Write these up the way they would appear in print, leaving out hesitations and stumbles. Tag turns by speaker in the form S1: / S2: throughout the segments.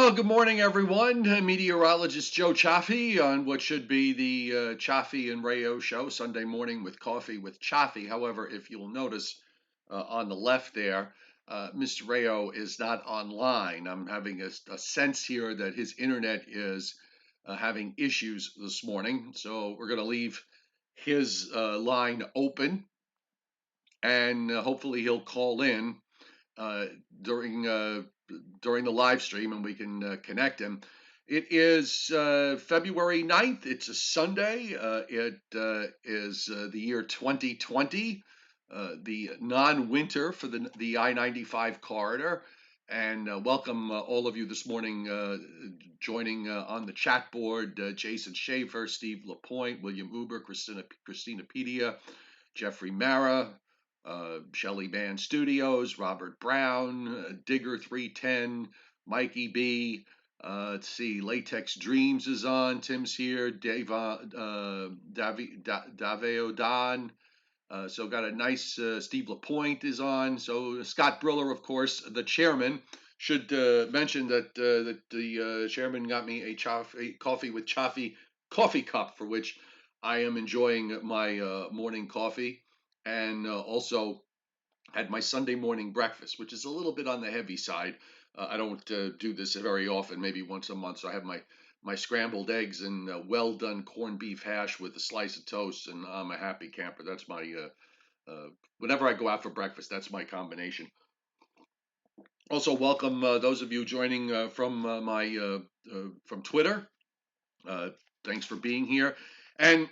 S1: Well, good morning, everyone. Meteorologist Joe Cioffi on what should be the Cioffi and Rao show, Sunday morning with coffee with Cioffi. However, if you'll notice on the left there, Mr. Rao is not online. I'm having a sense here that his internet is having issues this morning. So we're going to leave his line open and hopefully he'll call in uh, during during the live stream and we can connect him. It is February 9th. It's a Sunday. It is the year 2020, the non-winter for the I-95 corridor. And welcome all of you this morning joining on the chat board. Jason Schaefer, Steve Lapointe, William Uber, Christina Pedia, Jeffrey Mara, Shelly Band Studios, Robert Brown, Digger 310, Mikey B. Let's see, Latex Dreams is on. Tim's here. Daveo Don. So got a nice Steve Lapointe is on. So Scott Briller, of course, the chairman. Should mention that the chairman got me a coffee with Cioffi coffee cup, for which I am enjoying my morning coffee, and also had my Sunday morning breakfast, which is a little bit on the heavy side. I don't do this very often, maybe once a month. So I have my scrambled eggs and well done corned beef hash with a slice of toast, and I'm a happy camper. That's my whenever I go out for breakfast, that's my combination. Also, welcome those of you joining from my from Twitter. Uh, Thanks for being here. And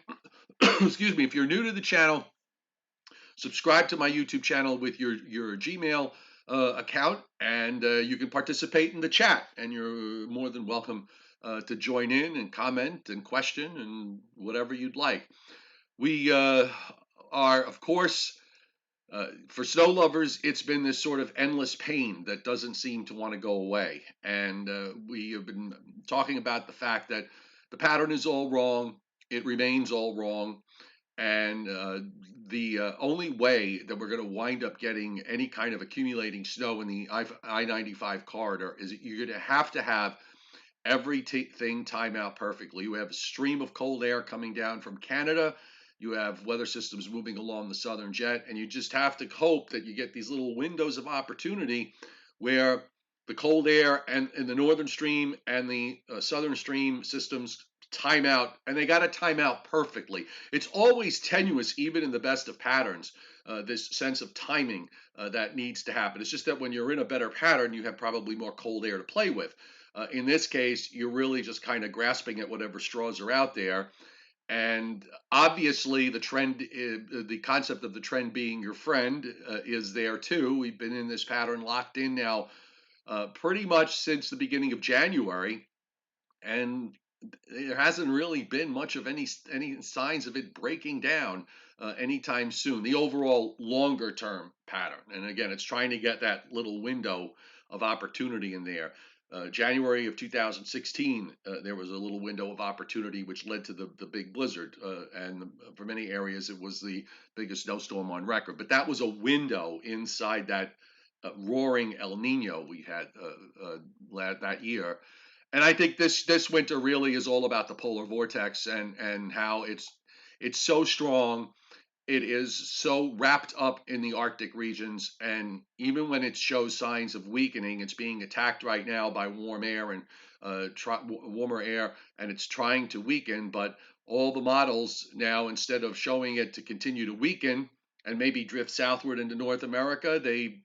S1: excuse me, if you're new to the channel, subscribe to my YouTube channel with your Gmail account, and you can participate in the chat. And you're more than welcome to join in and comment and question and whatever you'd like. We are, of course, for snow lovers, it's been this sort of endless pain that doesn't seem to want to go away. And we have been talking about the fact that the pattern is all wrong. It remains all wrong. And the only way that we're going to wind up getting any kind of accumulating snow in the I 95 corridor is that you're going to have everything time out perfectly. You have a stream of cold air coming down from Canada. You have weather systems moving along the southern jet, and you just have to hope that you get these little windows of opportunity where the cold air and the northern stream and the southern stream systems time out, and they got to time out perfectly. It's always tenuous, even in the best of patterns. This sense of timing that needs to happen. It's just that when you're in a better pattern, you have probably more cold air to play with. In this case, you're really just kind of grasping at whatever straws are out there. And obviously, the concept of the trend being your friend is there too. We've been in this pattern locked in now pretty much since the beginning of January, and there hasn't really been much of any signs of it breaking down anytime soon. The overall longer term pattern, and again, it's trying to get that little window of opportunity in there. January of 2016, there was a little window of opportunity which led to the big blizzard, and for many areas it was the biggest snowstorm on record. But that was a window inside that roaring El Nino we had that year. And I think this winter really is all about the polar vortex and how it's so strong. It is so wrapped up in the Arctic regions, and even when it shows signs of weakening, it's being attacked right now by warm air and warmer air, and it's trying to weaken. But all the models now, instead of showing it to continue to weaken and maybe drift southward into North America, they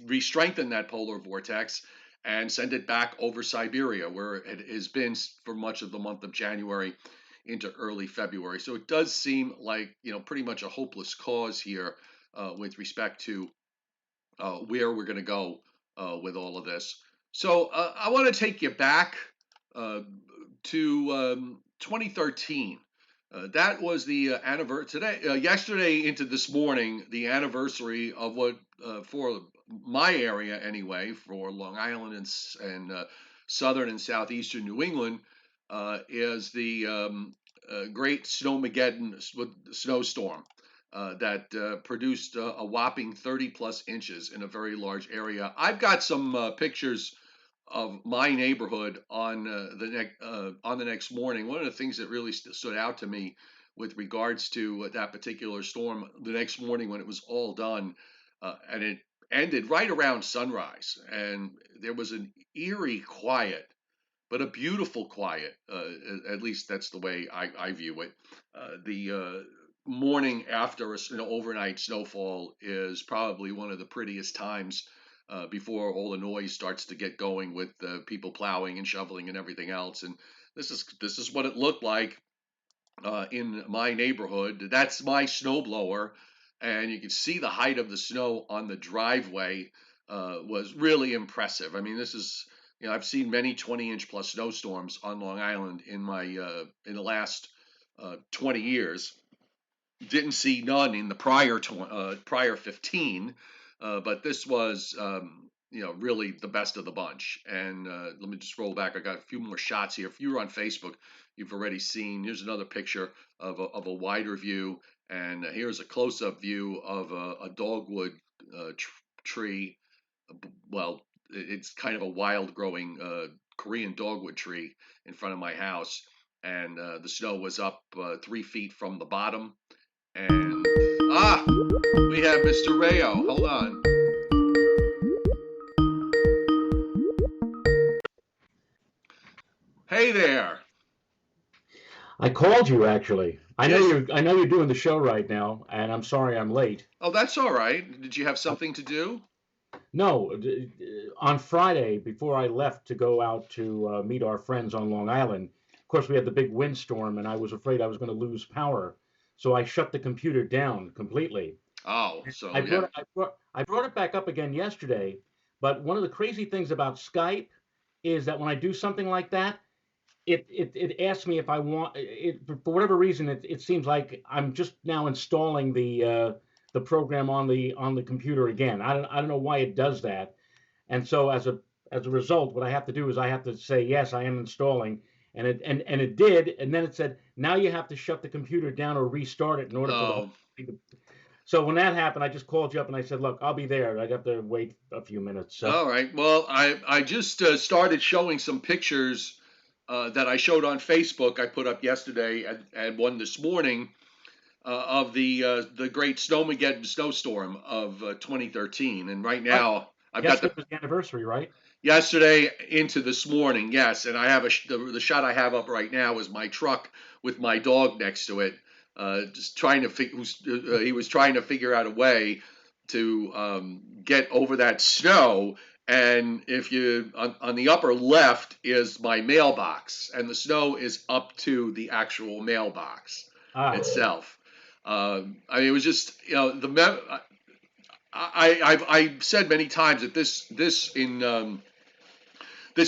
S1: re-strengthen that polar vortex and send it back over Siberia, where it has been for much of the month of January into early February. So it does seem like, pretty much a hopeless cause here with respect to where we're going to go with all of this. So I want to take you back to 2013. That was the yesterday into this morning, the anniversary of what, for my area anyway, for Long Island and southern and southeastern New England, is the great Snowmageddon snowstorm that produced a whopping 30 plus inches in a very large area. I've got some pictures of my neighborhood on on the next morning. One of the things that really stood out to me with regards to that particular storm the next morning when it was all done, and it ended right around sunrise, and there was an eerie quiet, but a beautiful quiet. At least that's the way I view it. The morning after overnight snowfall is probably one of the prettiest times before all the noise starts to get going with people plowing and shoveling and everything else. And this is what it looked like in my neighborhood. That's my snow blower, and you can see the height of the snow on the driveway was really impressive. I mean, this is I've seen many 20-inch plus snowstorms on Long Island in the last 20 years. Didn't see none in the prior 15, but this was really the best of the bunch. And let me just roll back. I got a few more shots here. If you're on Facebook, you've already seen. Here's another picture of a wider view, and here's a close-up view of a dogwood tree. Well, it's kind of a wild growing Korean dogwood tree in front of my house, and the snow was up 3 feet from the bottom. And we have Mr. Rayo. Hold on. Hey there.
S2: I called you actually.
S1: Yes.
S2: I know you're doing the show right now, and I'm sorry I'm late.
S1: Oh, that's all right. Did you have
S2: Uh,
S1: something to do?
S2: no, on Friday before I left to go out to meet our friends on Long Island, of course we had the big windstorm, and I was afraid I was going to lose power, so I shut the computer down completely.
S1: Oh, so yeah.
S2: I brought it back up again yesterday, but one of the crazy things about Skype is that when I do something like that, it asks me if I want it for whatever reason. It seems like I'm just now installing the program on the computer again. I don't know why it does that. And so as a result, what I have to do is I have to say yes, I am installing, and it did, and then it said now you have to shut the computer down or restart it in order for the whole
S1: Oh,
S2: thing to. So when that happened, I just called you up and I said, look, I'll be there. I have to wait a few minutes. So
S1: all right. Well, I just started showing some pictures that I showed on Facebook. I put up yesterday and one this morning of the great Snowmageddon snowstorm of 2013. And right
S2: right,
S1: now, I've got
S2: yesterday
S1: the
S2: was the anniversary, right?
S1: yesterday into this morning, yes, and I have the shot I have up right now is my truck with my dog next to it, just trying to he was trying to figure out a way to get over that snow. And if you on the upper left is my mailbox, and the snow is up to the actual mailbox
S2: Ah,
S1: itself. I mean, it was just I've said many times that this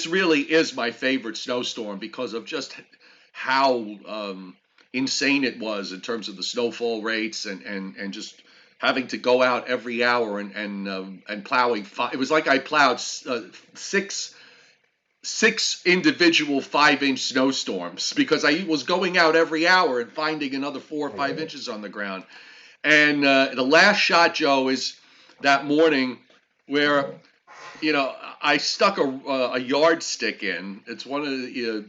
S1: really is my favorite snowstorm because of just how insane it was in terms of the snowfall rates and just having to go out every hour and plowing. It was like I plowed six individual 5-inch snowstorms because I was going out every hour and finding another 4 or 5 inches on the ground. And the last shot, Joe, is that morning where I stuck a yardstick in. It's one of the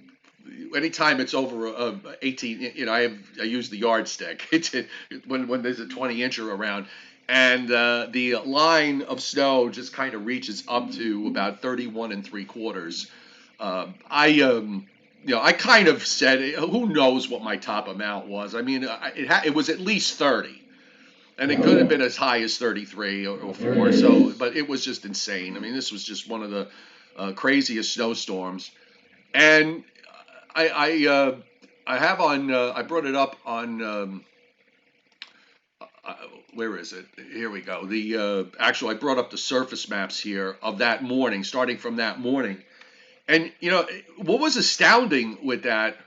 S1: anytime it's over 18, I use the yardstick. When there's a 20-incher around, and the line of snow just kind of reaches up to about 31 and 3/4. I kind of said, who knows what my top amount was. I mean, it was at least 30, and it could have been as high as 33 or
S2: there it
S1: 4. So,
S2: is.
S1: but it was just insane. I mean, this was just one of the craziest snowstorms. And I I, uh, I have on I brought it up on uh, where is it? Here we go. The actual I brought up the surface maps here of that morning, starting from that morning. And what was astounding with that,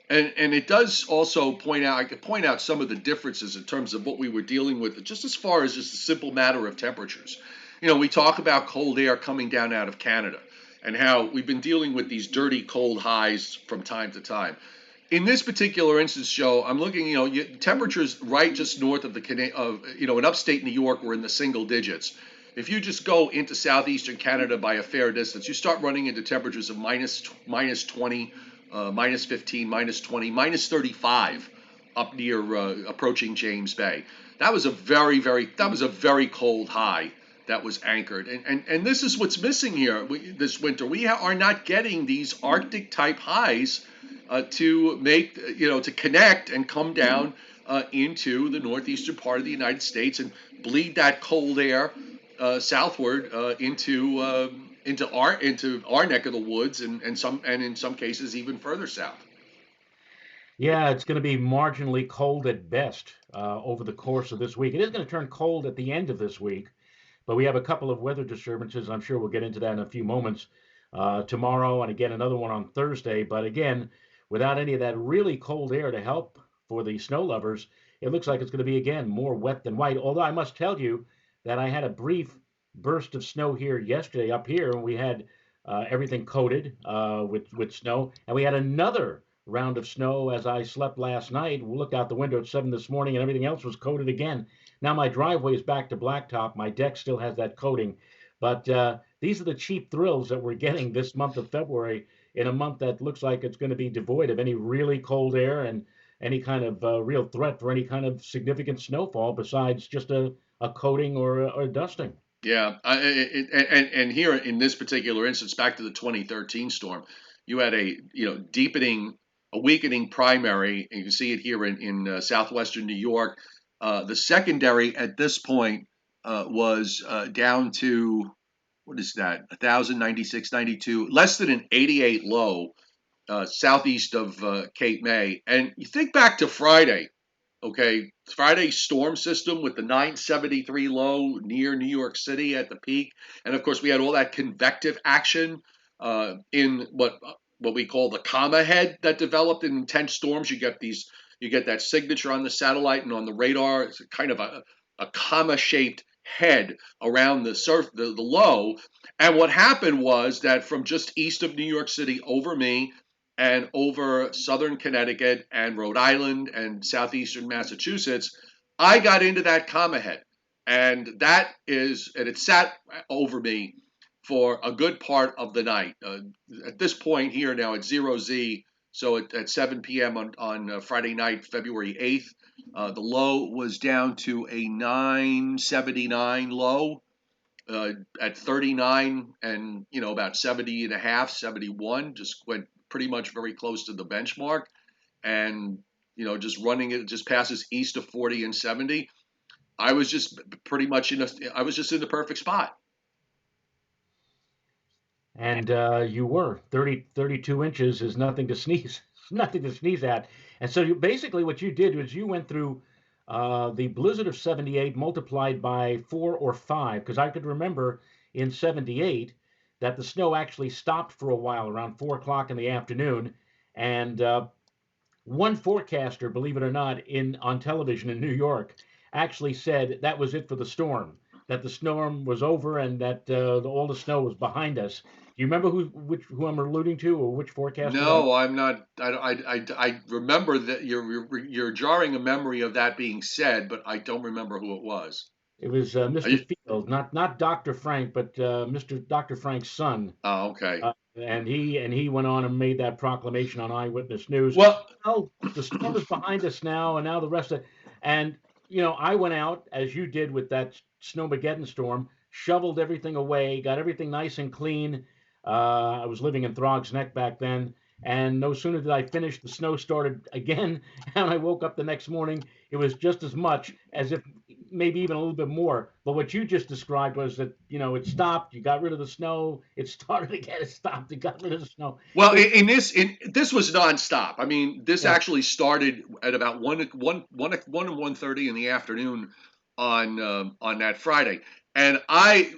S1: and it does also point out, I could point out some of the differences in terms of what we were dealing with, just as far as just a simple matter of temperatures. We talk about cold air coming down out of Canada and how we've been dealing with these dirty cold highs from time to time. In this particular instance, Joe, I'm looking, temperatures right just north of in upstate New York were in the single digits. if you just go into southeastern Canada by a fair distance, you start running into temperatures of minus 20, minus 15, minus 20, minus 35 up near approaching James Bay. That was a very cold high that was anchored. And this is what's missing here this winter. We are not getting these Arctic type highs to make, to connect and come down into the northeastern part of the United States and bleed that cold air southward into our neck of the woods and in some cases even further south.
S2: Yeah, it's going to be marginally cold at best over the course of this week. It is going to turn cold at the end of this week, but we have a couple of weather disturbances. I'm sure we'll get into that in a few moments tomorrow, and again another one on Thursday. But again, without any of that really cold air to help for the snow lovers, it looks like it's going to be again more wet than white. Although I must tell you that I had a brief burst of snow here yesterday up here, and we had everything coated with snow, and we had another round of snow as I slept last night. We looked out the window at 7 this morning, and everything else was coated again. Now my driveway is back to blacktop. My deck still has that coating, but these are the cheap thrills that we're getting this month of February, in a month that looks like it's going to be devoid of any really cold air and any kind of real threat for any kind of significant snowfall besides just a coating or a dusting.
S1: Yeah, and here in this particular instance, back to the 2013 storm, you had a a weakening primary, and you can see it here in southwestern New York. The secondary at this point was down to, what is that, 1,096, 92, less than an 88 low southeast of Cape May. And you think back to Friday. Okay, Friday's storm system with the 973 low near New York City at the peak, and of course we had all that convective action in what we call the comma head that developed in intense storms. You get that signature on the satellite and on the radar. It's kind of a comma shaped head around the low. And what happened was that from just east of New York City over me and over southern Connecticut and Rhode Island and southeastern Massachusetts, I got into that comma head. And it sat over me for a good part of the night. At this point here now at 0Z, so at 7 p.m. on Friday night, February 8th, the low was down to a 979 low at 39 and, about 70 and a half, 71, just went pretty much very close to the benchmark. And, just running it, just passes east of 40 and 70. I was just pretty much I was just in the perfect spot.
S2: And you were 32 inches is nothing to sneeze, nothing to sneeze at. And so basically what you did was you went through the blizzard of 78 multiplied by 4 or 5, because I could remember in 78 that the snow actually stopped for a while around 4 o'clock in the afternoon. And one forecaster, believe it or not, in on television in New York, actually said that was it for the storm, that the storm was over and that all the snow was behind us. Do you remember who I'm alluding to, or which forecaster that was?
S1: No, I'm not. I remember that you're jarring a memory of that being said, but I don't remember who it was.
S2: It was
S1: Are
S2: Mr.
S1: you,
S2: Field, not Dr. Frank, but Mr. Dr. Frank's son.
S1: oh, okay.
S2: And he went on and made that proclamation on Eyewitness News.
S1: Well,
S2: Oh, the storm is behind us now, and now the rest of, and I went out as you did with that snowmageddon storm, shoveled everything away, got everything nice and clean. I was living in Throgs Neck back then, and no sooner did I finish, the snow started again, and I woke up the next morning. It was just as much as if maybe even a little bit more. But what you just described was that it stopped. You got rid of the snow. It started again. It stopped. You got rid of the snow.
S1: well,
S2: It,
S1: this was nonstop. I mean, this
S2: yeah,
S1: actually started at about 1 and 1:30 in the afternoon on that Friday, and I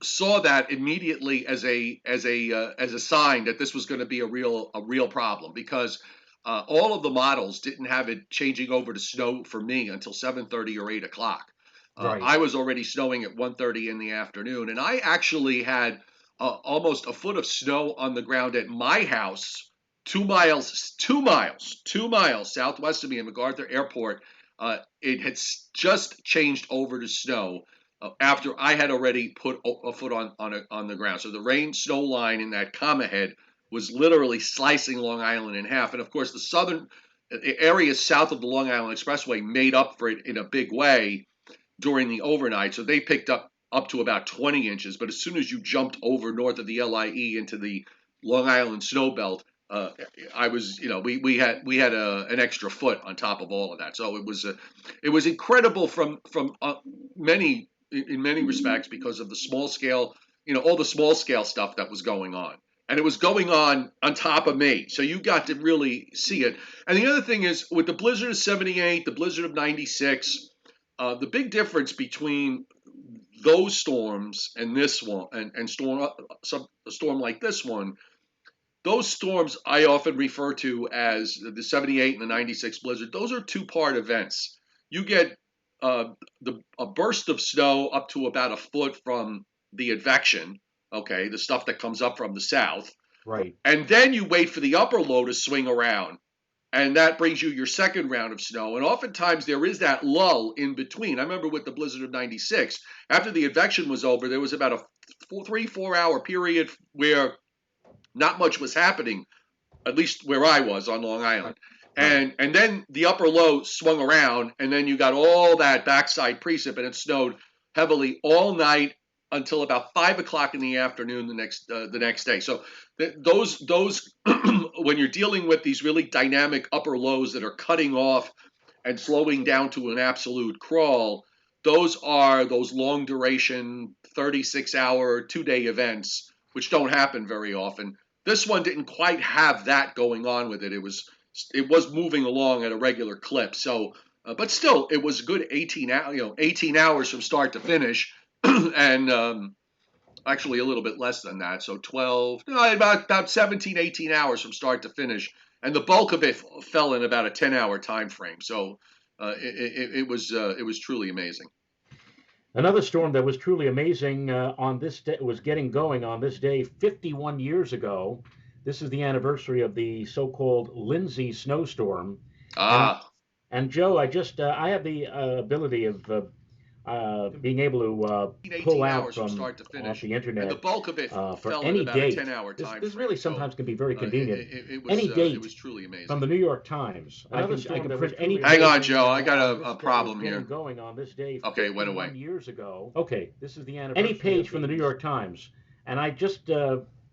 S1: saw that immediately as a sign that this was going to be a real problem because all of the models didn't have it changing over to snow for me until 7:30 or 8 o'clock.
S2: right.
S1: I was already snowing at 1:30 in the afternoon, and I actually had almost a foot of snow on the ground at my house, 2 miles southwest of me in MacArthur Airport. It had just changed over to snow after I had already put a foot on the ground. So the rain snow line in that comma head was literally slicing Long Island in half. And of course, the southern areas south of the Long Island Expressway made up for it in a big way during the overnight. So they picked up to about 20 inches. But as soon as you jumped over north of the LIE into the Long Island snow belt, I was, we had an extra foot on top of all of that. So it was incredible from many in many respects because of the small scale, all the small scale stuff that was going on. And it was going on top of me. So you got to really see it. And the other thing is with the blizzard of 78, the blizzard of 96, the big difference between those storms and this one and a storm like this one, those storms I often refer to as the 78 and the 96 blizzard. Those are two-part events. You get a burst of snow up to about a foot from the advection, okay, the stuff that comes up from the south.
S2: Right.
S1: And then you wait for the upper low to swing around. And that brings you your second round of snow. And oftentimes there is that lull in between. I remember with the blizzard of 96, after the advection was over, there was about a 3-4 hour period where not much was happening, at least where I was on Long Island. And then the upper low swung around, and then you got all that backside precip, and it snowed heavily all night until about 5 o'clock in the afternoon the next day. So those when you're dealing with these really dynamic upper lows that are cutting off and slowing down to an absolute crawl, those are those long duration 36-hour 2-day events which don't happen very often. This one didn't quite have that going on with it. It was moving along at a regular clip. So, but still, it was a good 18 hours from start to finish, and actually a little bit less than that. So 12, about 17, 18 hours from start to finish, and the bulk of it fell in about a 10-hour time frame. So it was truly amazing.
S2: Another storm that was truly amazing on this day was getting going on this day 51 years ago. This is the anniversary of the so-called Lindsay snowstorm.
S1: Ah.
S2: And Joe, I have the ability of being able to pull out from off the internet
S1: and the bulk of it
S2: for any date. This really sometimes can be very convenient. Any date
S1: it was truly amazing.
S2: from the New York Times. I can print any.
S1: Hang on, Joe. I got a problem here.
S2: Going on this day.
S1: Okay, it went away.
S2: Years ago. Okay, this is the anniversary. Any page from the New York Times, and I just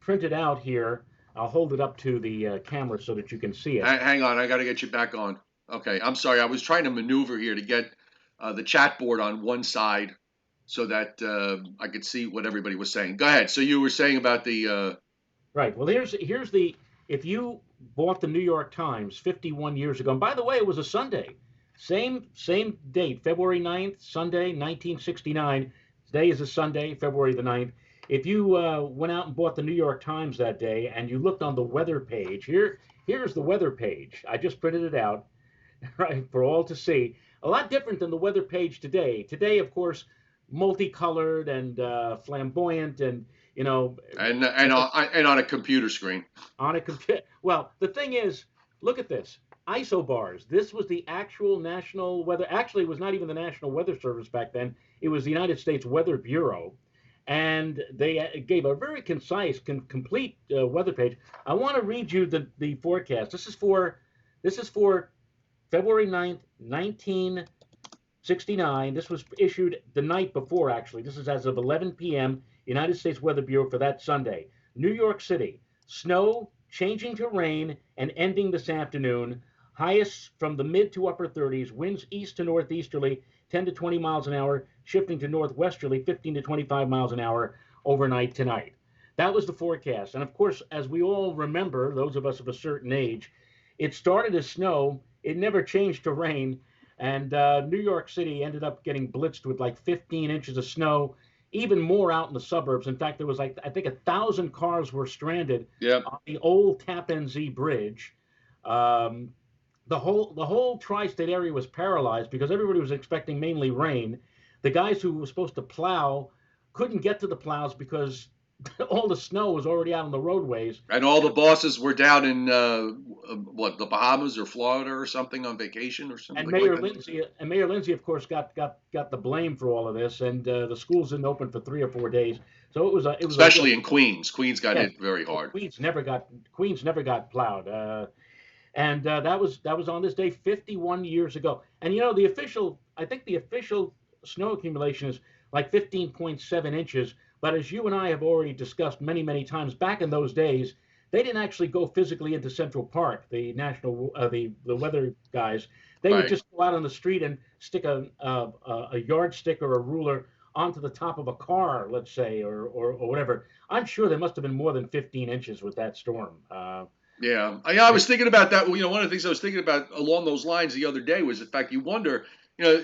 S2: printed out here. I'll hold it up to the camera so that you can see it.
S1: Hang on, I got to get you back on. Okay, I'm sorry. I was trying to maneuver here to get the chat board on one side so that I could see what everybody was saying. Go ahead. So you were saying about the...
S2: Right. Well, here's the... If you bought the New York Times 51 years ago, and by the way, it was a Sunday. Same date, February 9th, Sunday, 1969. Today is a Sunday, February the 9th. If you went out and bought the New York Times that day and you looked on the weather page, here's the weather page. I just printed it out, right, for all to see. A lot different than the weather page today. Today, of course, multicolored and flamboyant, and and
S1: on a computer screen.
S2: On a computer. Well, the thing is, look at this. Isobars. This was the actual national weather. Actually, it was not even the National Weather Service back then. It was the United States Weather Bureau. And they gave a very concise, complete weather page. I want to read you the forecast. This is for February 9th, 1969. This was issued the night before, actually. This is as of 11 p.m., United States Weather Bureau for that Sunday. New York City, snow changing to rain and ending this afternoon. Highest from the mid to upper 30s, winds east to northeasterly, 10 to 20 miles an hour, shifting to northwesterly, 15 to 25 miles an hour overnight tonight. That was the forecast. And of course, as we all remember, those of us of a certain age, it started as snow. It never changed to rain. And New York City ended up getting blitzed with like 15 inches of snow, even more out in the suburbs. In fact, there was I think 1,000 cars were stranded on the old Tappan Zee Bridge. The whole tri-state area was paralyzed because everybody was expecting mainly rain. The guys who were supposed to plow couldn't get to the plows because all the snow was already out on the roadways.
S1: And all
S2: And
S1: the bosses were down in what, the Bahamas or Florida or something on vacation or
S2: and
S1: something like
S2: Mayor
S1: that.
S2: Lindsay and Mayor Lindsay, of course, got the blame for all of this, and the schools didn't open for 3 or 4 days. So it was a real
S1: Especially in Queens. Queens got
S2: yes.
S1: hit very
S2: Oh,
S1: hard.
S2: Queens never got plowed, and that was on this day 51 years ago. And I think the official snow accumulation is like 15.7 inches. But as you and I have already discussed many times, back in those days, they didn't actually go physically into Central Park. The national the weather guys, they would
S1: Right.
S2: just go out on the street and stick a yardstick or a ruler onto the top of a car, let's say, or whatever. I'm sure there must have been more than 15 inches with that storm.
S1: Yeah, I was thinking about that. One of the things I was thinking about along those lines the other day was the fact you wonder, you know,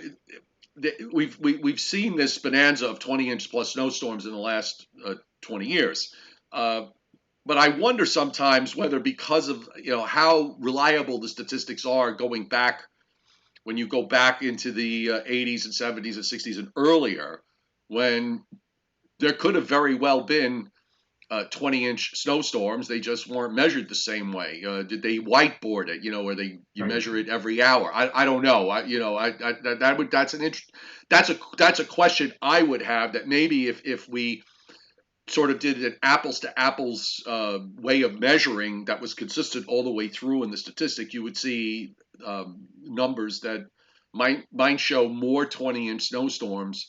S1: we've seen this bonanza of 20-inch plus snowstorms in the last 20 years. Uh, but I wonder sometimes whether because of how reliable the statistics are going back when you go back into the 80s and 70s and 60s and earlier, when there could have very well been 20-inch snowstorms. They just weren't measured the same way. Did they whiteboard it? Where you
S2: Right.
S1: measure it every hour? I don't know. That's a question I would have. That maybe if we sort of did an apples to apples way of measuring that was consistent all the way through in the statistic, you would see numbers that might show more 20-inch snowstorms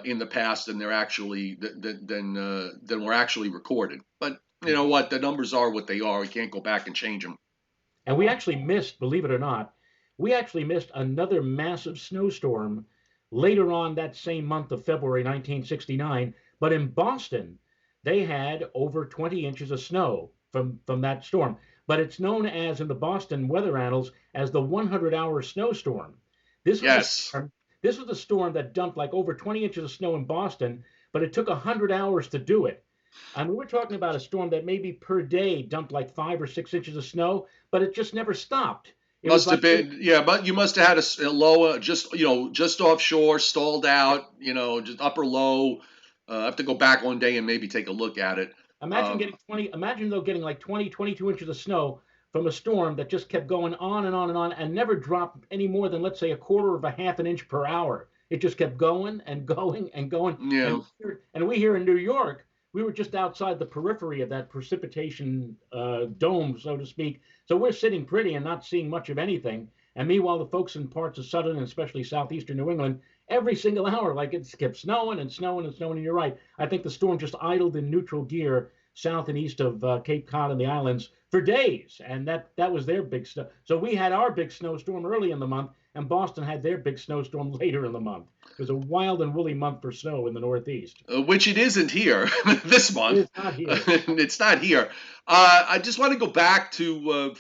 S1: in the past than they're actually than were actually recorded. But you know what? The numbers are what they are. We can't go back and change them.
S2: And we actually missed, believe it or not, we actually missed another massive snowstorm later on that same month of February 1969. But in Boston, they had over 20 inches of snow from that storm. But it's known as in the Boston weather annals as the 100-hour snowstorm. This was a
S1: Yes.
S2: storm. This was a storm that dumped like over 20 inches of snow in Boston, but it took 100 hours to do it. I mean, we're talking about a storm that maybe per day dumped like 5 or 6 inches of snow, but it just never stopped. It was
S1: Must have
S2: like
S1: been, yeah, but you must have had a lower, just offshore, stalled out, just upper low. I have to go back one day and maybe take a look at it.
S2: imagine
S1: Um,
S2: getting 20, imagine though getting like 20, 22 inches of snow from a storm that just kept going on and on and on and never dropped any more than, let's say, a quarter of a half an inch per hour. It just kept going and going and going.
S1: yeah,
S2: And we here in New York, we were just outside the periphery of that precipitation dome, so to speak. So we're sitting pretty and not seeing much of anything. And meanwhile, the folks in parts of southern and especially southeastern New England, every single hour, like it kept snowing and snowing and snowing. And you're right. I think the storm just idled in neutral gear south and east of Cape Cod and the islands for days, and that was their big snow. So we had our big snowstorm early in the month, and Boston had their big snowstorm later in the month. It was a wild and woolly month for snow in the Northeast.
S1: which it isn't here this
S2: It
S1: month.
S2: is not here.
S1: It's not here. I just want to go back to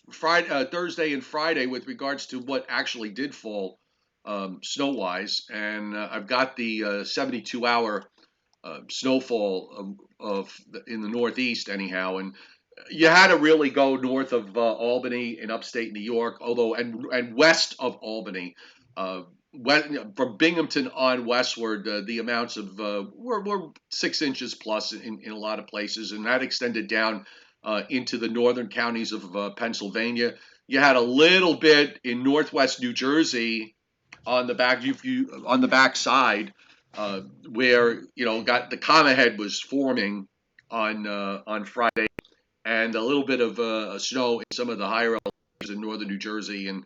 S1: Friday, Thursday, and Friday with regards to what actually did fall snow wise, and I've got the 72-hour snowfall in the Northeast anyhow, and you had to really go north of Albany in upstate New York, although and west of Albany. Uh, from Binghamton on westward, the amounts of were 6 inches plus in a lot of places, and that extended down into the northern counties of Pennsylvania. You had a little bit in northwest New Jersey on the on the back side, where got the comma head was forming on Friday, and a little bit of snow in some of the higher elevations in northern New Jersey, and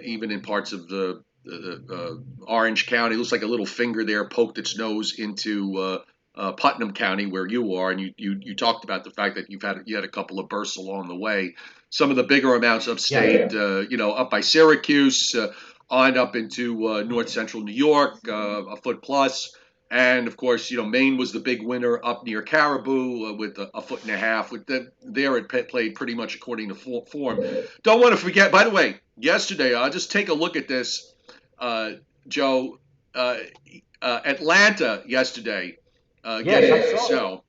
S1: even in parts of the Orange County. It looks like a little finger there poked its nose into Putnam County, where you are, and you talked about the fact that you had a couple of bursts along the way. Some of the bigger amounts
S2: Yeah.
S1: upstate, up by Syracuse, on up into north central New York, a foot plus. And of course, Maine was the big winner up near Caribou with a foot and a half. There it played pretty much according to form. Don't want to forget. By the way, yesterday, I'll just take a look at this, uh, Joe. Uh, Atlanta yesterday,
S2: Yes, I
S1: getting
S2: saw.
S1: snow.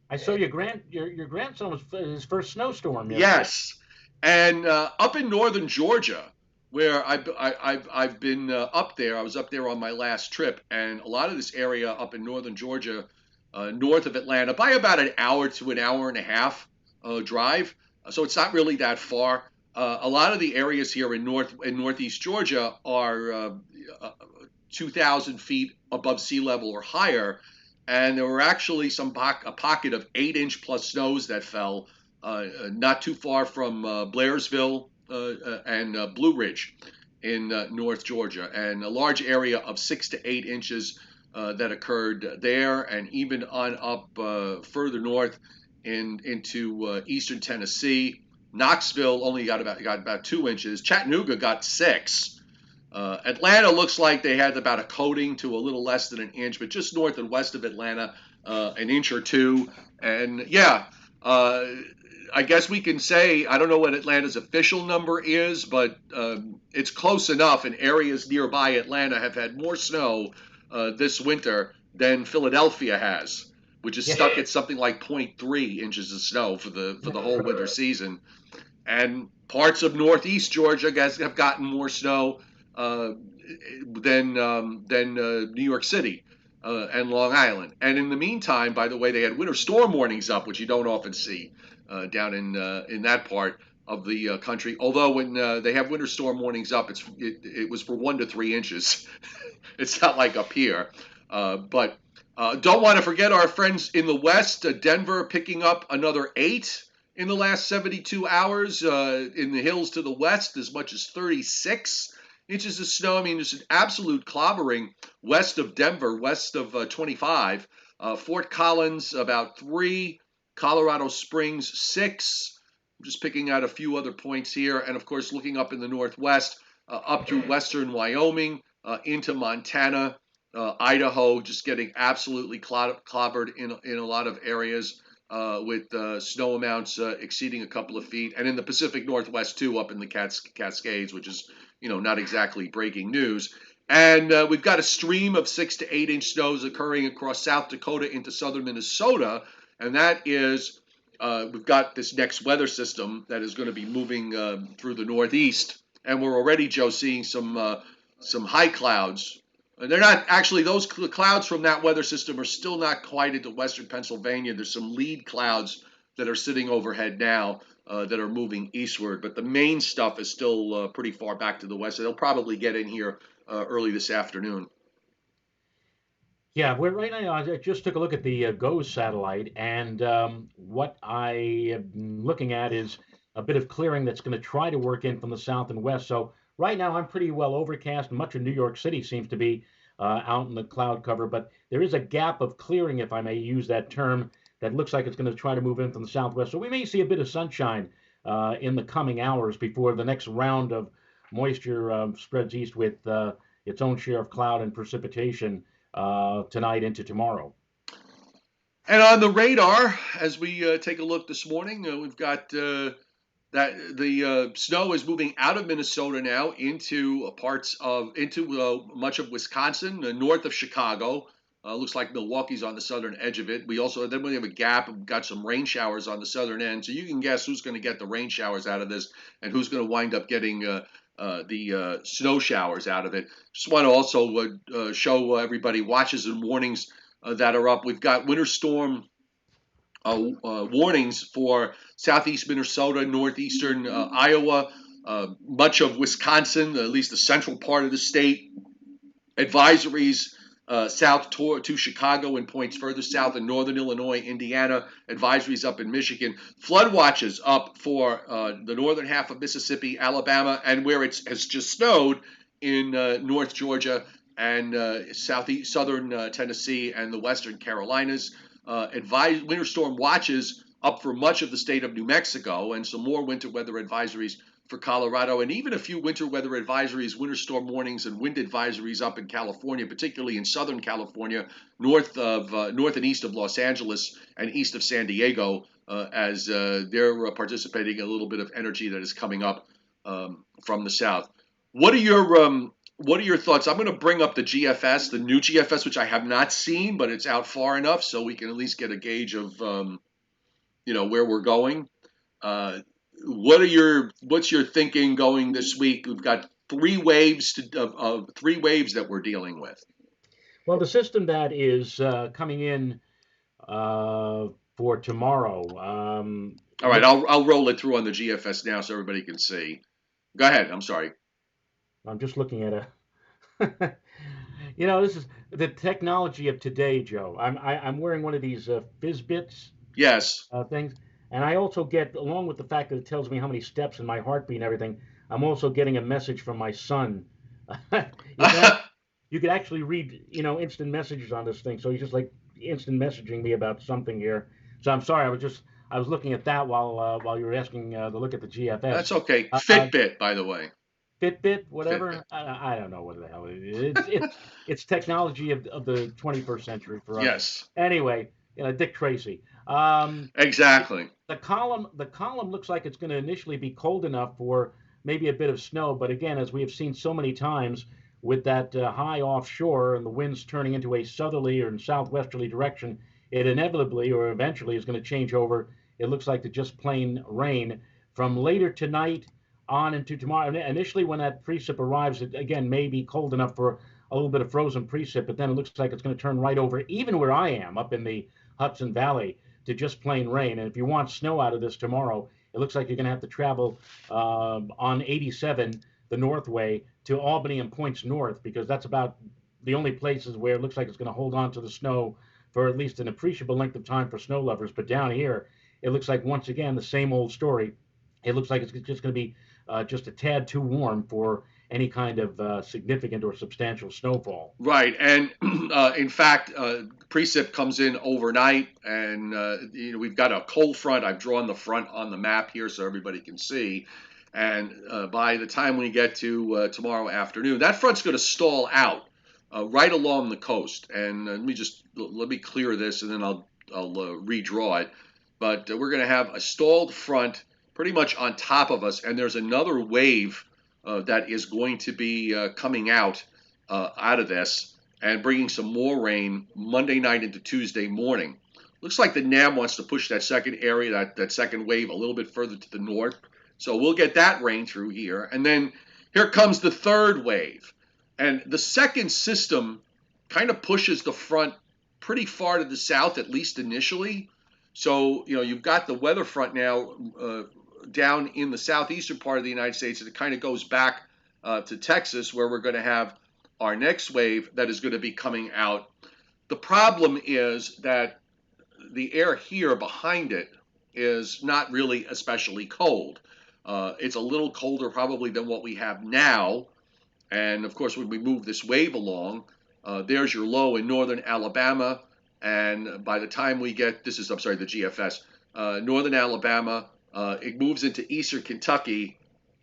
S2: I saw your grandson was his first snowstorm yesterday.
S1: Yes, and up in northern Georgia, where I've been up there. I was up there on my last trip, and a lot of this area up in northern Georgia. north of Atlanta by about an hour to an hour and a half drive. So it's not really that far. A lot of the areas here in northeast Georgia are 2,000 feet above sea level or higher, and there were actually a pocket of 8-inch plus snows that fell not too far from Blairsville and Blue Ridge in North Georgia, and a large area of 6 to 8 inches that occurred there, and even on up further north into eastern Tennessee. Knoxville only got about 2 inches. Chattanooga got 6. Atlanta looks like they had about a coating to a little less than an inch, but just north and west of Atlanta, an inch or two. And yeah, uh, I guess we can say, I don't know what Atlanta's official number is, but it's close enough. And areas nearby Atlanta have had more snow this winter than Philadelphia has, which is
S2: Yeah.
S1: stuck at something like zero point 0.3 inches of snow for the whole winter season. And parts of northeast Georgia have gotten more snow uh, than New York City and Long Island. And in the meantime, by the way, they had winter storm warnings up, which you don't often see down in that part of the country. Although when they have winter storm warnings up, it was for 1 to 3 inches. It's not like up here, but. Don't want to forget our friends in the West. Denver picking up another 8 in the last 72 hours. In the hills to the west, as much as 36 inches of snow. I mean, there's an absolute clobbering west of Denver, west of 25. Fort Collins, about 3. Colorado Springs, 6. I'm just picking out a few other points here. And of course, looking up in the northwest, up through western Wyoming, into Montana, Idaho, just getting absolutely clobbered in a lot of areas with snow amounts exceeding a couple of feet, and in the Pacific Northwest too, up in the Cascades, which is not exactly breaking news. And we've got a stream of 6 to 8 inch snows occurring across South Dakota into southern Minnesota, and that is we've got this next weather system that is going to be moving through the Northeast, and we're already, Joe, seeing some high clouds. They're not actually, those clouds from that weather system are still not quite into western Pennsylvania. There's some lead clouds that are sitting overhead now that are moving eastward, but the main stuff is still pretty far back to the west. So they'll probably get in here early this afternoon.
S2: Yeah, we're right now. I just took a look at the GOES satellite, and what I am looking at is a bit of clearing that's going to try to work in from the south and west. So right now, I'm pretty well overcast. Much of New York City seems to be out in the cloud cover, but there is a gap of clearing, if I may use that term, that looks like it's going to try to move in from the southwest. So we may see a bit of sunshine in the coming hours before the next round of moisture spreads east with its own share of cloud and precipitation tonight into tomorrow.
S1: And on the radar, as we take a look this morning, we've got that the snow is moving out of Minnesota now into much of Wisconsin, north of Chicago. Looks like Milwaukee's on the southern edge of it. We have a gap. We've got some rain showers on the southern end, so you can guess who's going to get the rain showers out of this, and who's going to wind up getting the snow showers out of it. Just want to also show everybody watches and warnings that are up. We've got winter storm warnings for southeast Minnesota, northeastern Iowa, much of Wisconsin, at least the central part of the state. Advisories south to Chicago and points further south in northern Illinois, Indiana. Advisories up in Michigan. Flood watches up for the northern half of Mississippi, Alabama, and where it has just snowed in North Georgia and southern Tennessee and the western Carolinas. Winter storm watches up for much of the state of New Mexico, and some more winter weather advisories for Colorado, and even a few winter weather advisories, winter storm warnings, and wind advisories up in California, particularly in Southern California, north and east of Los Angeles and east of San Diego, as they're participating in a little bit of energy that is coming up from the south. What are your thoughts? I'm going to bring up the GFS, the new GFS, which I have not seen, but it's out far enough so we can at least get a gauge of where we're going. What's your thinking going this week? We've got three waves that we're dealing with.
S2: Well, the system that is coming in uh, for tomorrow.
S1: All right,
S2: Looks,
S1: I'll roll it through on the GFS now so everybody can see. Go ahead. I'm sorry.
S2: I'm just looking at a. This is the technology of today, Joe. I'm wearing one of these Fizbits
S1: Yes.
S2: things, and I also get, along with the fact that it tells me how many steps and my heartbeat and everything, I'm also getting a message from my son. you can act, you can actually read, instant messages on this thing. So he's just like instant messaging me about something here. So I'm sorry, I was looking at that while you were asking to look at the GFS.
S1: That's okay.
S2: Uh,
S1: Fitbit, by the way.
S2: Fitbit,
S1: Fitbit.
S2: whatever. I don't know what the hell it is. It's technology of the 21st century for us.
S1: Yes.
S2: Anyway, Dick Tracy. Um,
S1: Exactly.
S2: the column looks like it's going to initially be cold enough for maybe a bit of snow, but again, as we have seen so many times with that high offshore and the winds turning into a southerly or southwesterly direction, it inevitably or eventually is going to change over. It looks like to just plain rain from later tonight on into tomorrow. Initially, when that precip arrives, it again may be cold enough for a little bit of frozen precip, but then it looks like it's going to turn right over, even where I am up in the Hudson Valley, to just plain rain. And if you want snow out of this tomorrow, it looks like you're going to have to travel on 87, the Northway, to Albany and points north, because that's about the only places where it looks like it's going to hold on to the snow for at least an appreciable length of time for snow lovers. But down here, it looks like once again the same old story. It looks like it's just going to be just a tad too warm for any kind of significant or substantial snowfall.
S1: Right, and in fact, precip comes in overnight, and we've got a cold front. I've drawn the front on the map here so everybody can see. And by the time we get to tomorrow afternoon, that front's going to stall out right along the coast. And let me clear this, and then I'll redraw it. But we're going to have a stalled front pretty much on top of us, and there's another wave that is going to be coming out of this and bringing some more rain Monday night into Tuesday morning. Looks like the NAM wants to push that second area, that second wave, a little bit further to the north. So we'll get that rain through here. And then here comes the third wave. And the second system kind of pushes the front pretty far to the south, at least initially. So, you've got the weather front now down in the southeastern part of the United States, and it kind of goes back to Texas, where we're going to have our next wave that is going to be coming out. The problem is that the air here behind it is not really especially cold. It's a little colder probably than what we have now. And of course, when we move this wave along, there's your low in northern Alabama. And by the time we get, I'm sorry, the GFS, northern Alabama, it moves into eastern Kentucky.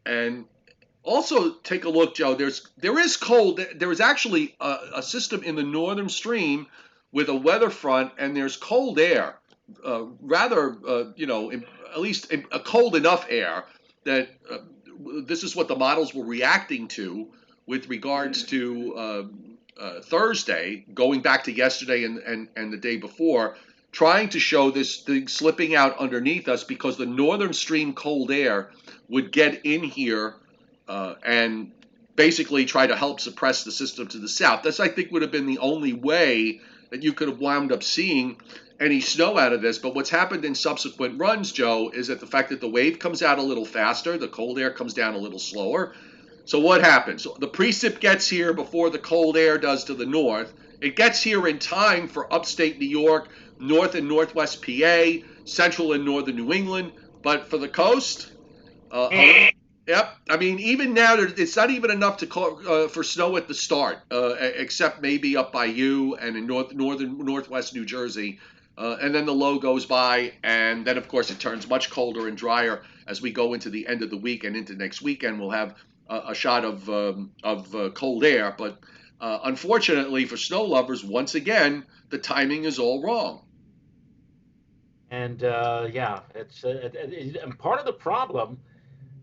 S1: And also, take a look, Joe. There is cold. There is actually a system in the northern stream with a weather front, and there's cold air, rather, at least a cold enough air that this is what the models were reacting to with regards to Thursday, going back to yesterday and the day before, trying to show this thing slipping out underneath us because the northern stream cold air would get in here and basically try to help suppress the system to the south. This, I think, would have been the only way that you could have wound up seeing any snow out of this. But what's happened in subsequent runs, Joe, is that the fact that the wave comes out a little faster, the cold air comes down a little slower. So what happens? The precip gets here before the cold air does to the north. It gets here in time for upstate New York, north and northwest PA, central and northern New England. But for the coast, yep. I mean, even now, it's not even enough to call for snow at the start, except maybe up by you and in northwest New Jersey. And then the low goes by, and then of course it turns much colder and drier as we go into the end of the week and into next weekend. We'll have a shot of cold air, but unfortunately for snow lovers, once again, the timing is all wrong.
S2: And yeah, and part of the problem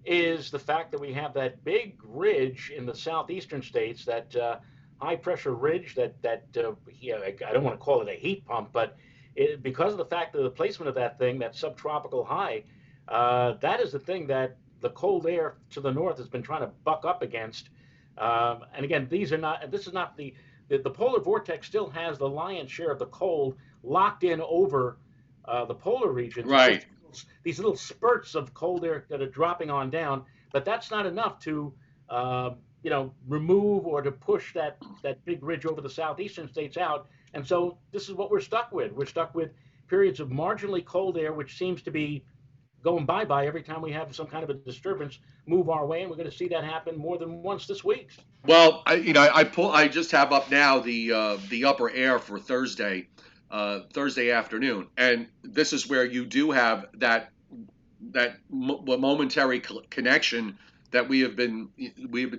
S2: is the fact that we have that big ridge in the southeastern states, that high pressure ridge that I don't want to call it a heat pump, but because of the fact of the placement of that thing, that subtropical high, that is the thing that the cold air to the north has been trying to buck up against. And again, this is not the polar vortex still has the lion's share of the cold locked in over the polar regions. It's just
S1: Right.
S2: these little spurts of cold air that are dropping on down, but that's not enough to remove or to push that big ridge over the southeastern states out. And so this is what we're stuck with. We're stuck with periods of marginally cold air, which seems to be going bye-bye every time we have some kind of a disturbance move our way, and we're going to see that happen more than once this week.
S1: Well, I just have up now the upper air for Thursday afternoon, and this is where you do have that momentary connection that we have been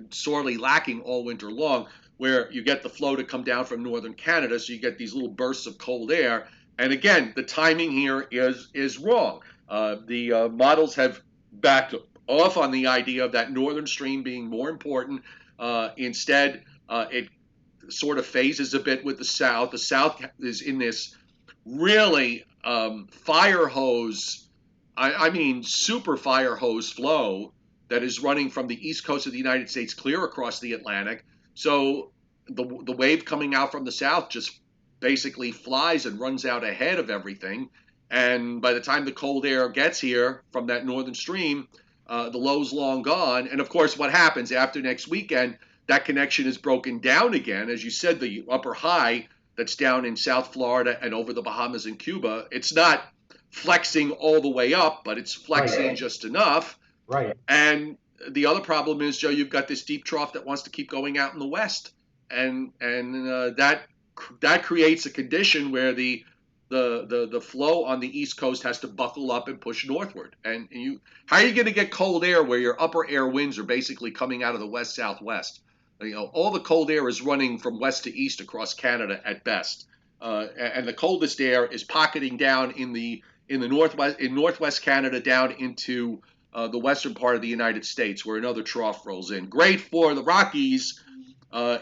S1: sorely lacking all winter long, where you get the flow to come down from northern Canada, so you get these little bursts of cold air. And again, the timing here is wrong. The models have backed off on the idea of that northern stream being more important. Instead, it sort of phases a bit with the south. The south is in this really fire hose, I mean super fire hose flow that is running from the east coast of the United States clear across the Atlantic. So the wave coming out from the south just basically flies and runs out ahead of everything. And by the time the cold air gets here from that northern stream, the low's long gone. And of course, what happens after next weekend? That connection is broken down again. As you said, the upper high that's down in South Florida and over the Bahamas and Cuba, it's not flexing all the way up, but it's flexing
S2: Right.
S1: just enough.
S2: Right.
S1: And the other problem is, Joe, you've got this deep trough that wants to keep going out in the west, and that creates a condition where the flow on the east coast has to buckle up and push northward. And how are you going to get cold air where your upper air winds are basically coming out of the west southwest? All the cold air is running from west to east across Canada at best, and the coldest air is pocketing down in the northwest Canada down into the western part of the United States, where another trough rolls in. Great for the Rockies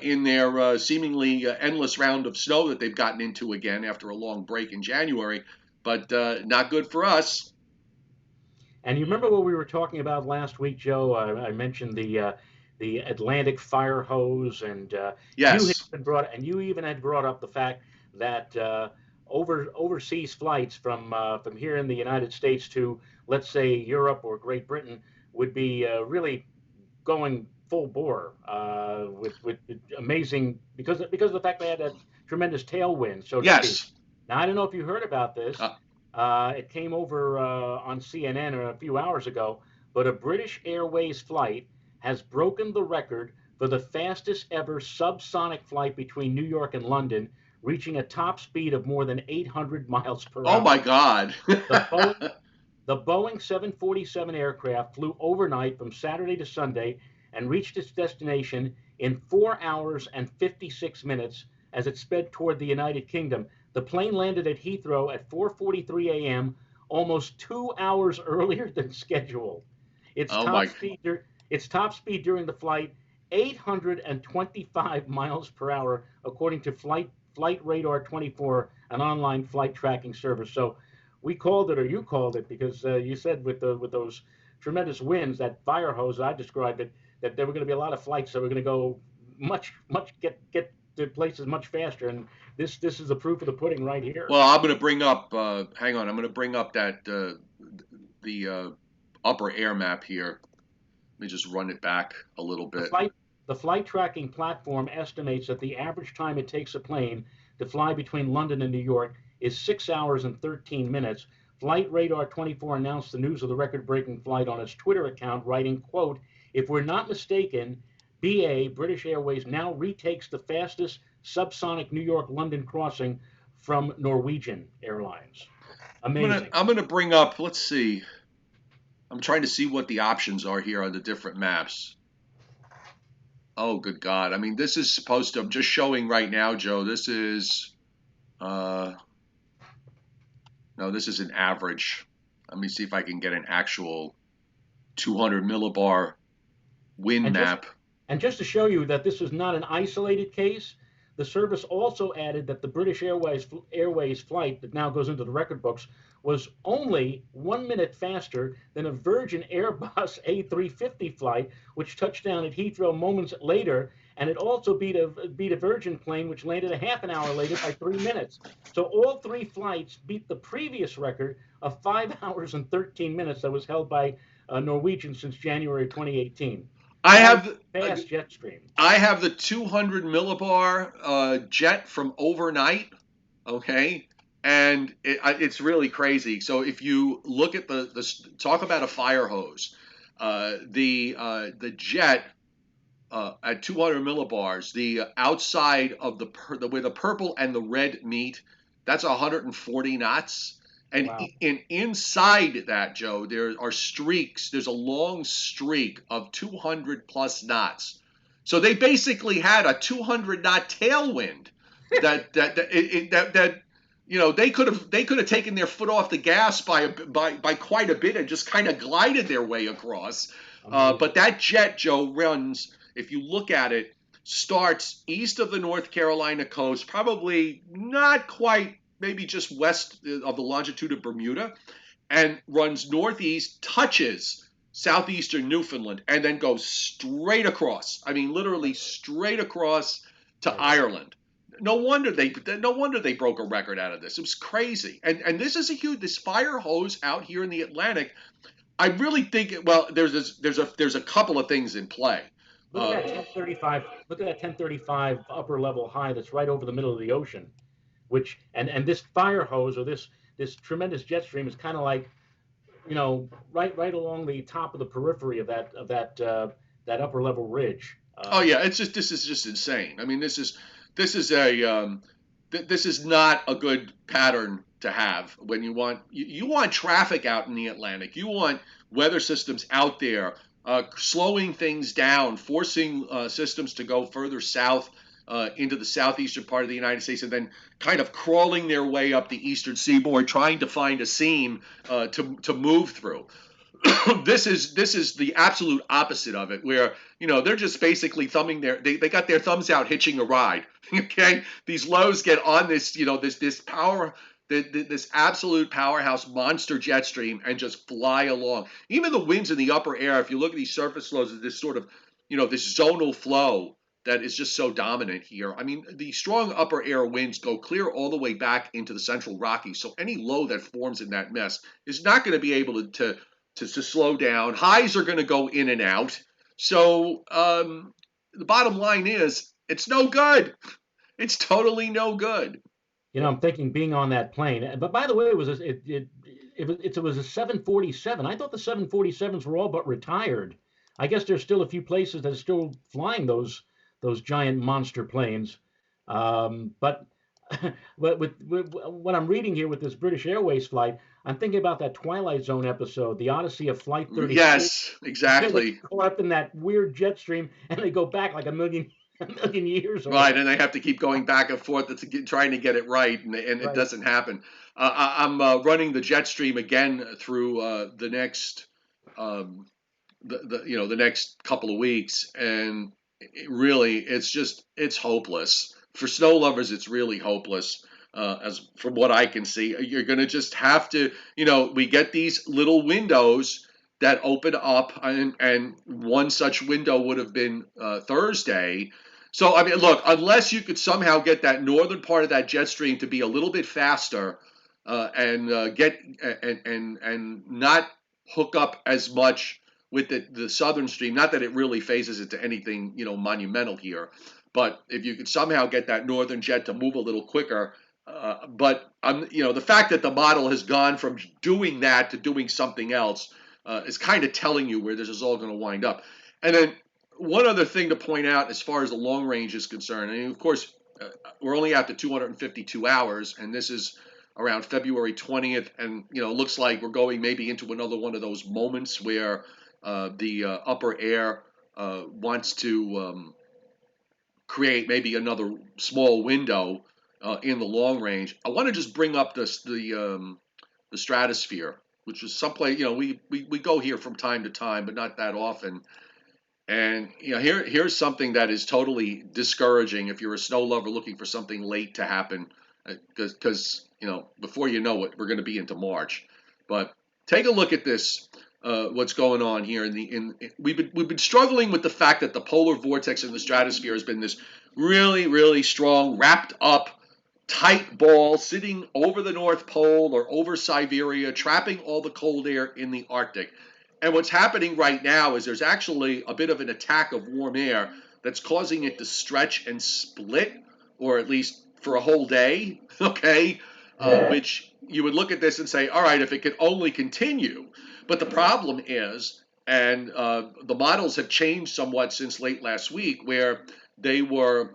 S1: in their seemingly endless round of snow that they've gotten into again after a long break in January, but not good for us.
S2: And you remember what we were talking about last week, Joe? I mentioned the Atlantic fire hose, and
S1: Yes.
S2: you even had brought up the fact that overseas flights from here in the United States to, let's say, Europe or Great Britain would be really going full bore with amazing because of the fact they had that tremendous tailwind, so to speak.
S1: Yes.
S2: Now I don't know if you heard about this.
S1: Uh,
S2: It came over on CNN a few hours ago, but a British Airways flight has broken the record for the fastest ever subsonic flight between New York and London, reaching a top speed of more than 800 miles per
S1: oh my
S2: hour.
S1: God.
S2: The Boeing the Boeing 747 aircraft flew overnight from Saturday to Sunday and reached its destination in 4 hours and 56 minutes as it sped toward the United Kingdom. The plane landed at Heathrow at 4:43 a.m., almost 2 hours earlier than scheduled. Its
S1: oh
S2: top
S1: my.
S2: speed its top speed during the flight 825 miles per hour, according to Flight Radar 24, an online flight tracking service. So we called it, or you called it, because you said with those tremendous winds, that fire hose I described it, that there were going to be a lot of flights that were going to go much get to places much faster, and this is the proof of the pudding right here.
S1: Well, I'm going to bring up. Hang on. I'm going to bring up that the upper air map here. Let me just run it back a little
S2: The
S1: bit.
S2: flight the flight tracking platform estimates that the average time it takes a plane to fly between London and New York is 6 hours and 13 minutes. Flight Radar 24 announced the news of the record-breaking flight on its Twitter account, writing, quote, "If we're not mistaken, BA, British Airways, now retakes the fastest subsonic New York-London crossing from Norwegian Airlines." Amazing.
S1: I'm gonna bring up. Let's see. I'm trying to see what the options are here on the different maps. Oh, good God! I mean, this is supposed to. I'm just showing right now, Joe. This is. Uh, no, this is an average. Let me see if I can get an actual 200 millibar wind
S2: And just
S1: map.
S2: And just to show you that this is not an isolated case, the service also added that the British Airways flight that now goes into the record books was only 1 minute faster than a Virgin Airbus A350 flight, which touched down at Heathrow moments later and it also beat a Virgin plane, which landed a half an hour later by 3 minutes. So all three flights beat the previous record of 5 hours and 13 minutes that was held by Norwegian since January 2018.
S1: I
S2: Fast,
S1: have
S2: fast jet stream.
S1: I have the 200 millibar jet from overnight. Okay, and it's really crazy. So if you look at the talk about a fire hose, the jet at 200 millibars, the outside of where the purple and the red meet, that's 140 knots. And
S2: Wow.
S1: inside that, Joe, there are streaks. There's a long streak of 200 plus knots. So they basically had a 200 knot tailwind that they could have taken their foot off the gas by quite a bit and just kind of glided their way across. But
S2: Amazing.
S1: that jet, Joe, runs, if you look at it, starts east of the North Carolina coast, probably not quite, maybe just west of the longitude of Bermuda, and runs northeast, touches southeastern Newfoundland, and then goes straight across. I mean, literally straight across to
S2: Right.
S1: Ireland. No wonder they broke a record out of this. It was crazy. And this is a huge, this fire hose out here in the Atlantic. I really think, well, there's a couple of things in play.
S2: Look at
S1: Uh,
S2: that 1035. Look at that 1035 upper level high that's right over the middle of the ocean. Which and this fire hose or this tremendous jet stream is kind of like, right along the top of the periphery of that upper level ridge.
S1: oh yeah, this is just insane. I mean, this is not a good pattern to have when you want traffic out in the Atlantic. You want weather systems out there slowing things down, forcing systems to go further south into the southeastern part of the United States, and then kind of crawling their way up the eastern seaboard, trying to find a seam to move through. This is the absolute opposite of it, where they're just basically they got their thumbs out hitching a ride. Okay, these lows get on this absolute powerhouse monster jet stream and just fly along. Even the winds in the upper air, if you look at these surface flows, is this sort of this zonal flow that is just so dominant here. I mean, the strong upper air winds go clear all the way back into the central Rockies, so any low that forms in that mess is not going to be able to slow down. Highs are going to go in and out. So the bottom line is, it's no good. It's totally no good.
S2: I'm thinking being on that plane. But by the way, it was a 747. I thought the 747s were all but retired. I guess there's still a few places that are still flying those giant monster planes. But with what I'm reading here with this British Airways flight, I'm thinking about that Twilight Zone episode, The Odyssey of Flight 33.
S1: Yes,
S2: They get
S1: exactly.
S2: caught up in that weird jet stream and they go back like a million years or
S1: Right,
S2: whatever.
S1: and they have to keep going back and forth trying to get it right, and it
S2: Right.
S1: doesn't happen. I'm running the jet stream again through the next um, the next couple of weeks, and really, it's hopeless for snow lovers. It's really hopeless. As from what I can see, you're going to just have to, we get these little windows that open up, and one such window would have been Thursday. So I mean, look, unless you could somehow get that northern part of that jet stream to be a little bit faster, and get and not hook up as much with the southern stream. Not that it really phases it to anything monumental here, but if you could somehow get that northern jet to move a little quicker. But the fact that the model has gone from doing that to doing something else is kind of telling you where this is all going to wind up. And then one other thing to point out as far as the long range is concerned, I mean, of course, we're only at the 252 hours, and this is around February 20th, and it looks like we're going maybe into another one of those moments where the upper air wants to create maybe another small window in the long range. I want to just bring up the stratosphere, which is someplace we go here from time to time, but not that often. And here's something that is totally discouraging if you're a snow lover looking for something late to happen, because before you know it, we're going to be into March. But take a look at this. what's going on here we've been struggling with the fact that the polar vortex in the stratosphere has been this really, really strong, wrapped up, tight ball sitting over the North Pole or over Siberia, trapping all the cold air in the Arctic. And what's happening right now is there's actually a bit of an attack of warm air that's causing it to stretch and split, or at least for a whole day, okay? Which you would look at this and say, all right, if it could only continue. But the problem is, and the models have changed somewhat since late last week, where they were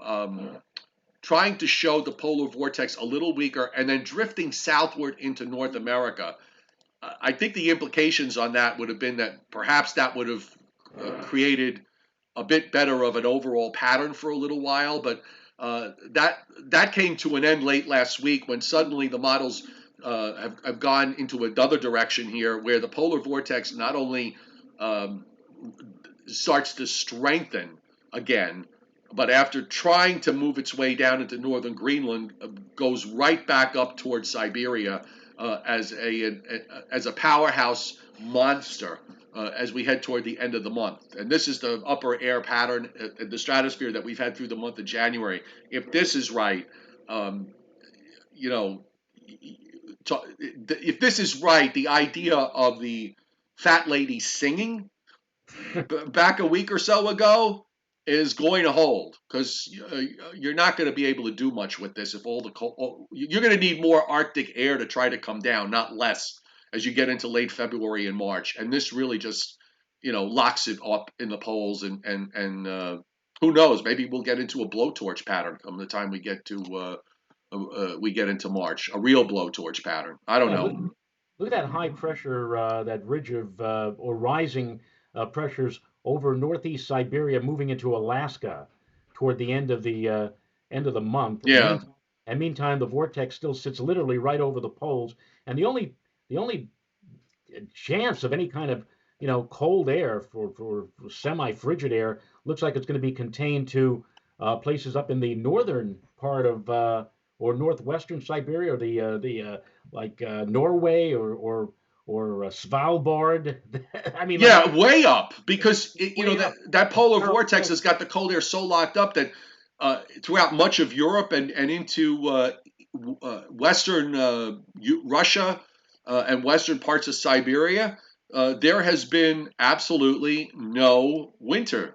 S1: trying to show the polar vortex a little weaker and then drifting southward into North America. I think the implications on that would have been that perhaps that would have created a bit better of an overall pattern for a little while, but that came to an end late last week when suddenly the models have gone into another direction here, where the polar vortex not only starts to strengthen again, but after trying to move its way down into northern Greenland, goes right back up towards Siberia as a powerhouse monster as we head toward the end of the month. And this is the upper air pattern in the stratosphere that we've had through the month of January. If this is right, you know, if this is right, the idea of the fat lady singing back a week or so ago is going to hold, because you're not going to be able to do much with this if all the cold. You're going to need more Arctic air to try to come down, not less, as you get into late February and March. And this really just, locks it up in the poles, and who knows? Maybe we'll get into a blowtorch pattern come the time we get into March, a real blowtorch pattern. I don't
S2: Yeah,
S1: know.
S2: look at that high pressure, that ridge of or rising pressures over northeast Siberia, moving into Alaska toward the end of the month.
S1: Yeah,
S2: And meantime, the vortex still sits literally right over the poles. And the only chance of any kind of cold air for semi-frigid air looks like it's going to be contained to places up in the northern part of or northwestern Siberia, or the like Norway or Svalbard. I mean, like
S1: yeah, way up, because
S2: way
S1: that
S2: up.
S1: polar
S2: Terrible.
S1: vortex has got the cold air so locked up that throughout much of Europe and into western Russia and western parts of Siberia, there has been absolutely no winter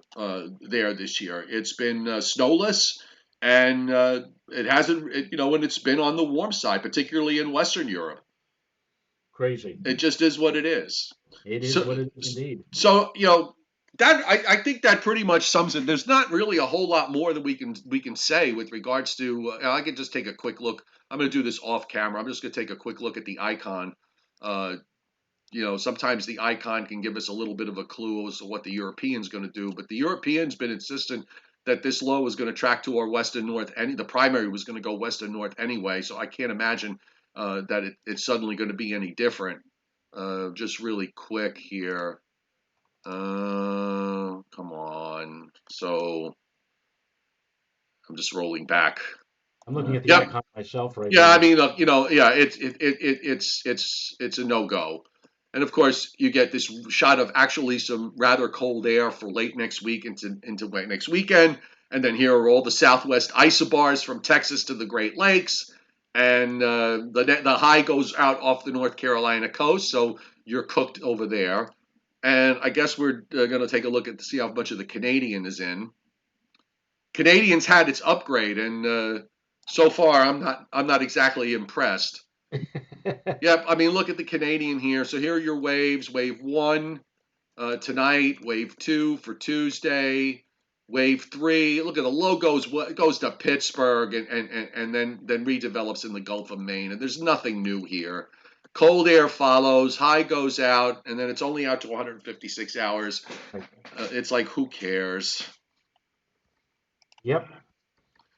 S1: there this year. It's been snowless, and it hasn't, and it's been on the warm side, particularly in Western Europe.
S2: Crazy.
S1: It just is what it is.
S2: It is
S1: So,
S2: what it is indeed.
S1: so that I think that pretty much sums it. There's not really a whole lot more that we can say with regards to. I can just take a quick look. I'm going to do this off camera. I'm just going to take a quick look at the icon. Uh, sometimes the icon can give us a little bit of a clue as to what the European's going to do. But the European's been insistent that this low is going to track to our west and north. The primary was going to go west and north anyway. So I can't imagine that it's suddenly going to be any different. Just really quick here. Come on. So I'm just rolling back.
S2: I'm looking at the
S1: Yep.
S2: icon myself right
S1: Yeah. I
S2: now.
S1: mean, look, yeah, it's a no go. And of course, you get this shot of actually some rather cold air for late next week into late next weekend. And then here are all the southwest isobars from Texas to the Great Lakes. And the high goes out off the North Carolina coast, so you're cooked over there. And I guess we're going to take a look at to see how much of the Canadian is in. Canadians had its upgrade, and so far I'm not exactly impressed. Yep, I mean, look at the Canadian here. So here are your waves. Wave one tonight. Wave two for Tuesday. Wave three. Look at the low goes to Pittsburgh, and then redevelops in the Gulf of Maine. And there's nothing new here. Cold air follows. High goes out, and then it's only out to 156 hours. It's like, who cares?
S2: Yep.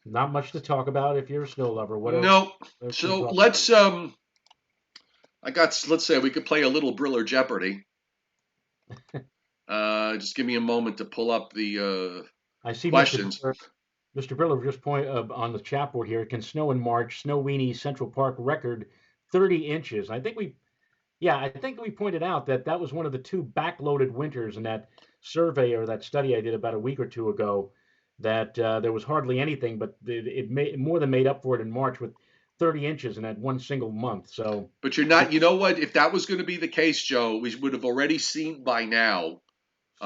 S2: Not much to talk about if you're a snow lover.
S1: Nope.
S2: What else can we
S1: So
S2: talk about?
S1: let's say we could play a little Briller Jeopardy. Just give me a moment to pull up the
S2: I see
S1: questions.
S2: Mr. Briller just point on the chat board here. It can snow in March. Snow weenie Central Park record 30 inches. I think Yeah, I think we pointed out that that was one of the two backloaded winters in that survey or that study I did about a week or two ago. That there was hardly anything, but it made more than made up for it in March with 30 inches in that one single month. So
S1: But you're not. You know what? If that was going to be the case, Joe, we would have already seen by now.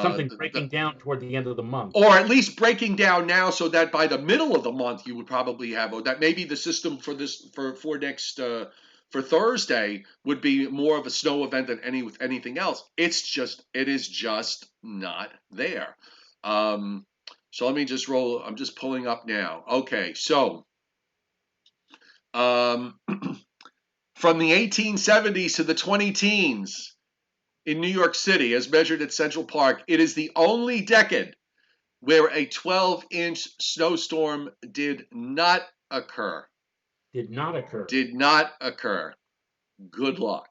S2: something
S1: The
S2: breaking down toward the end of the month.
S1: or at least breaking down now so that by the middle of the month you would probably have, or that maybe the system for this for next for Thursday would be more of a snow event than anything else. It is just not there. um so let me just roll. I'm just pulling up now. Okay, so um from the 1870s to the 20 teens in New York City, as measured at Central Park, it is the only decade where a 12-inch snowstorm did not occur.
S2: Did not occur.
S1: Did not occur. Good luck.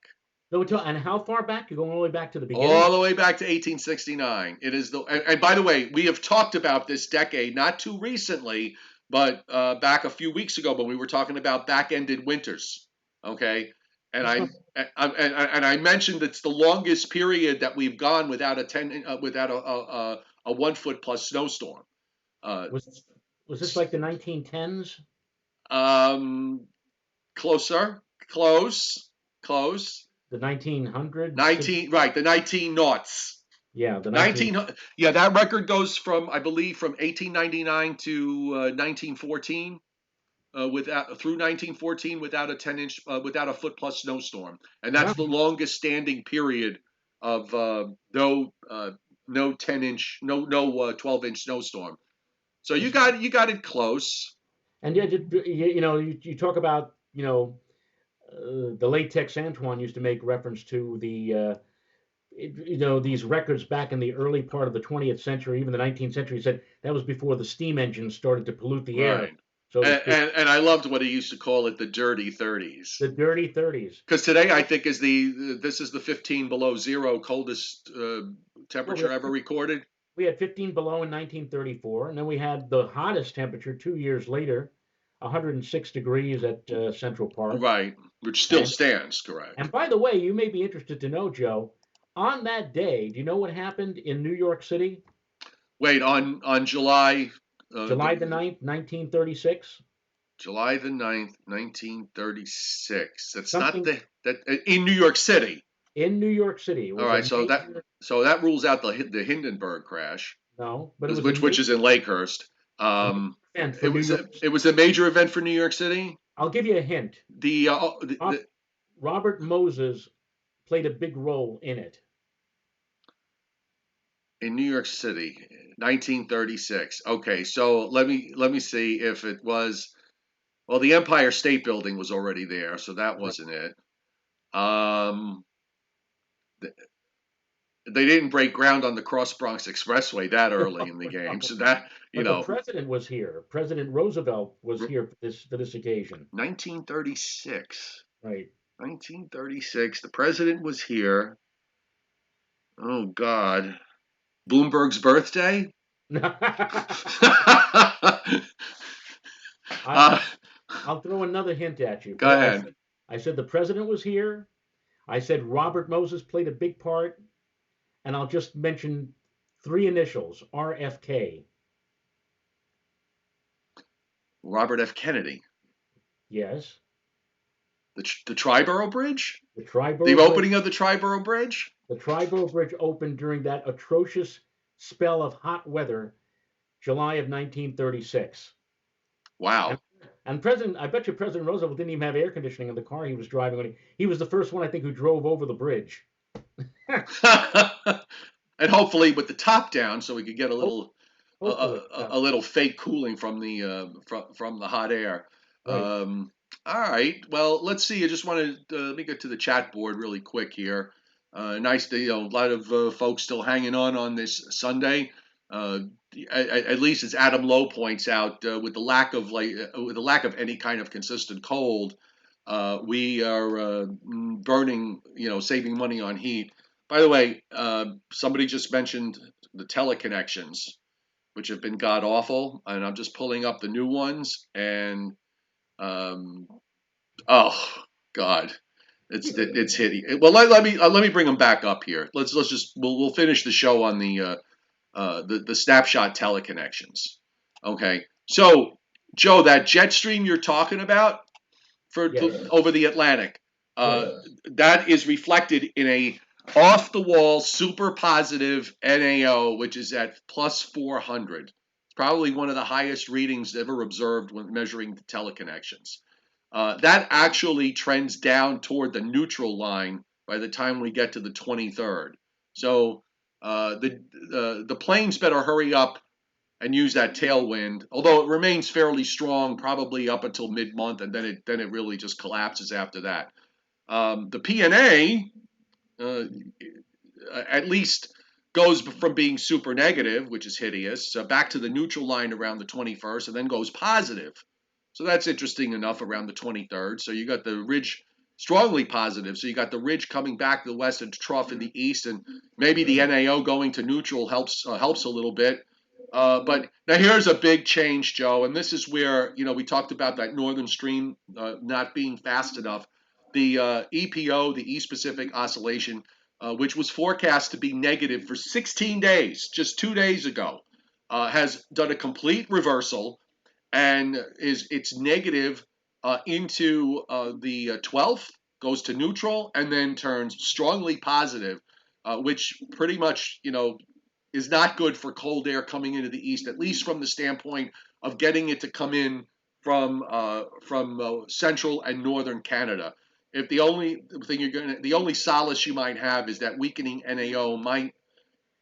S2: So, and how far back? You're going all the way back to the beginning?
S1: All the way back to 1869. It is and by the way, we have talked about this decade not too recently, but back a few weeks ago, when we were talking about back-ended winters. Okay, and
S2: This must
S1: I mentioned it's the longest period that we've gone without without a 1 foot plus snowstorm. Uh,
S2: was was this like the 1910s?
S1: Um, closer, close, close.
S2: The 1900s?
S1: 19, right? The 19 noughts.
S2: Yeah, the 19.
S1: 19. Yeah, that record goes from, I believe, from 1899 to 1914. Without through 1914 without a 10-inch without a foot plus snowstorm, and that's
S2: Wow.
S1: the longest standing period of no 10-inch no 12-inch snowstorm. So you got it close.
S2: And yeah, you talk about, the late Tex Antoine used to make reference to these records back in the early part of the 20th century, even the 19th century. He said that was before the steam engines started to pollute the air,
S1: Right.
S2: so to speak.
S1: And I loved what he used to call it, the dirty 30s.
S2: The dirty 30s.
S1: Because today I think is this is the 15 below zero coldest
S2: Well,
S1: temperature ever recorded.
S2: we had 15 below in 1934, and then we had the hottest temperature 2 years later, 106 degrees at Central Park.
S1: Right, which still
S2: And
S1: stands correct.
S2: and by the way, you may be interested to know, Joe, on that day, do you know what happened in New York City?
S1: Wait, on July
S2: July the 9th, 1936?
S1: July the 9th, 1936. That's not
S2: Something
S1: that in New York City.
S2: in New York City. It
S1: All
S2: was a
S1: right,
S2: major,
S1: so that rules out the Hindenburg crash,
S2: no, but it was a
S1: which is
S2: major
S1: in Lakehurst.
S2: event for New York.
S1: It was a major event for New York City.
S2: I'll give you a hint.
S1: The,
S2: Rob, Robert Moses played a big role in it.
S1: in New York City, 1936. Okay, so let me see if it was. Well, the Empire State Building was already there, so that
S2: Right.
S1: wasn't it. Um, they didn't break ground on the Cross Bronx Expressway that early in the game, so that
S2: But the president was here. President Roosevelt was here for this occasion.
S1: 1936.
S2: Right.
S1: 1936. The president was here. Oh God, Bloomberg's birthday.
S2: I,
S1: uh,
S2: I'll throw another hint at you.
S1: Go ahead.
S2: I said the president was here. I said Robert Moses played a big part, and I'll just mention three initials: RFK.
S1: Robert F. Kennedy.
S2: Yes,
S1: The Triborough Bridge.
S2: the
S1: The
S2: Triborough Bridge.
S1: opening of the Triborough Bridge.
S2: The Triborough Bridge opened during that atrocious spell of hot weather, July of 1936. And
S1: Wow.
S2: I bet you President Roosevelt didn't even have air conditioning in the car he was driving when he was the first one I think who drove over the bridge.
S1: And hopefully with the top down, so we could get
S2: Hopefully,
S1: a little fake cooling from from the hot air.
S2: right.
S1: All right. Well, let's see. I just wanted let me get to the chat board really quick here. Nice to, a lot of folks still hanging on this Sunday. Uh, at least as Adam Lowe points out, with the lack of with the lack of any kind of consistent cold, we are burning, saving money on heat. By the way, somebody just mentioned the teleconnections, which have been god awful, and I'm just pulling up the new ones, and um, oh God, It's hitting. Well, let me bring them back up here. Let's just we'll finish the show on the snapshot teleconnections. Okay, so Joe, that jet stream you're talking about for
S2: Yes.
S1: over the Atlantic, uh,
S2: Yes.
S1: that is reflected in a off the wall super positive NAO, which is at plus 400. It's probably one of the highest readings ever observed when measuring the teleconnections. That actually trends down toward the neutral line by the time we get to the 23rd. So the planes better hurry up and use that tailwind. Although it remains fairly strong, probably up until mid-month, and then it really just collapses after that. The PNA at least goes from being super negative, which is hideous, back to the neutral line around the 21st, and then goes positive. So that's interesting enough around the 23rd. So you got the ridge strongly positive. So you got the ridge coming back to the west and trough in the east, and maybe the NAO going to neutral helps a little bit. But now here's a big change, Joe, and this is where we talked about that northern stream not being fast enough. The EPO, the East Pacific Oscillation, which was forecast to be negative for 16 days, just 2 days ago, has done a complete reversal and it's negative into the 12th, goes to neutral, and then turns strongly positive, which pretty much is not good for cold air coming into the east, at least from the standpoint of getting it to come in from central and northern Canada. If the only solace you might have is that weakening NAO might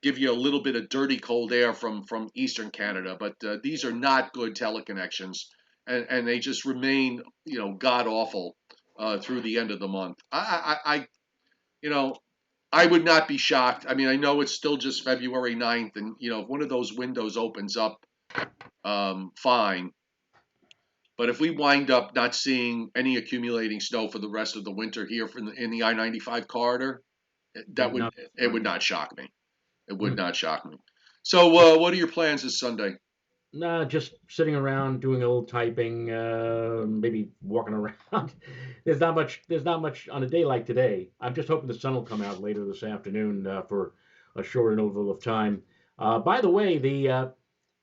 S1: give you a little bit of dirty cold air from eastern Canada, but these are not good teleconnections, and they just remain god awful through the end of the month. You know I would not be shocked. I mean, I know it's still just February 9th, and if one of those windows opens up, fine. But if we wind up not seeing any accumulating snow for the rest of the winter here in the I-95 corridor,
S2: Would not
S1: it would
S2: surprise me.
S1: not shock me. It would
S2: Mm.
S1: not shock me. So, what are your plans this Sunday?
S2: Nah, just sitting around doing a little typing, maybe walking around. There's not much on a day like today. I'm just hoping the sun will come out later this afternoon for a short interval of time. By the way, the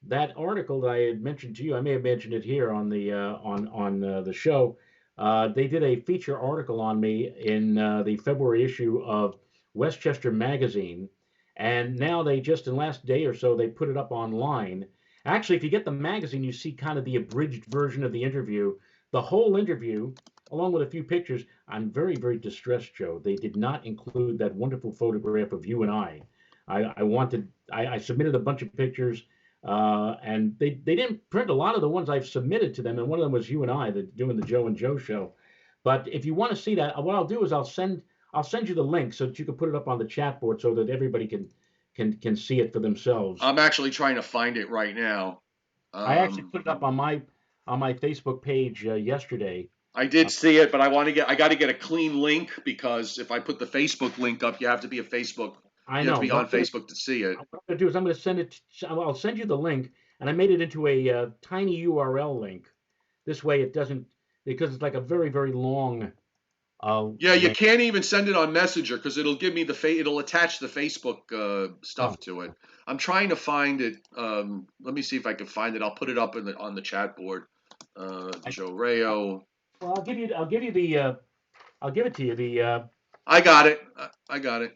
S2: that article that I had mentioned to you, I may have mentioned it here on the show. They did a feature article on me in the February issue of Westchester Magazine, and now they just in the last day or so they put it up online. Actually, if you get the magazine, you see kind of the abridged version of the interview, the whole interview, along with a few pictures. I'm very, very distressed, Joe. They did not include that wonderful photograph of you and I. I submitted a bunch of pictures, and they didn't print a lot of the ones I've submitted to them, and one of them was you and I doing the Joe and Joe show. But if you want to see that, what I'll do is I'll send you the link so that you can put it up on the chat board so that everybody can see it for themselves.
S1: I'm actually trying to find it right now.
S2: I actually
S1: Um,
S2: put it up on my Facebook page yesterday.
S1: I
S2: Uh,
S1: did see it, but I got to get a clean link because if I put the Facebook link up,
S2: I
S1: you have to
S2: know.
S1: be on Facebook to see it.
S2: What I'm going to do is I'm going to send it. I'll send you the link, and I made it into a tiny URL link. This way, it doesn't because it's like a very very long
S1: Yeah, you
S2: link.
S1: can't even send it on Messenger because it'll give me it'll attach the Facebook
S2: Oh,
S1: stuff to it. I'm trying to find it. Let me see if I can find it. I'll put it up on the chat board.
S2: I,
S1: Joe Rayo.
S2: well, I'll give you the I'll give it to you.
S1: I got it. I got it.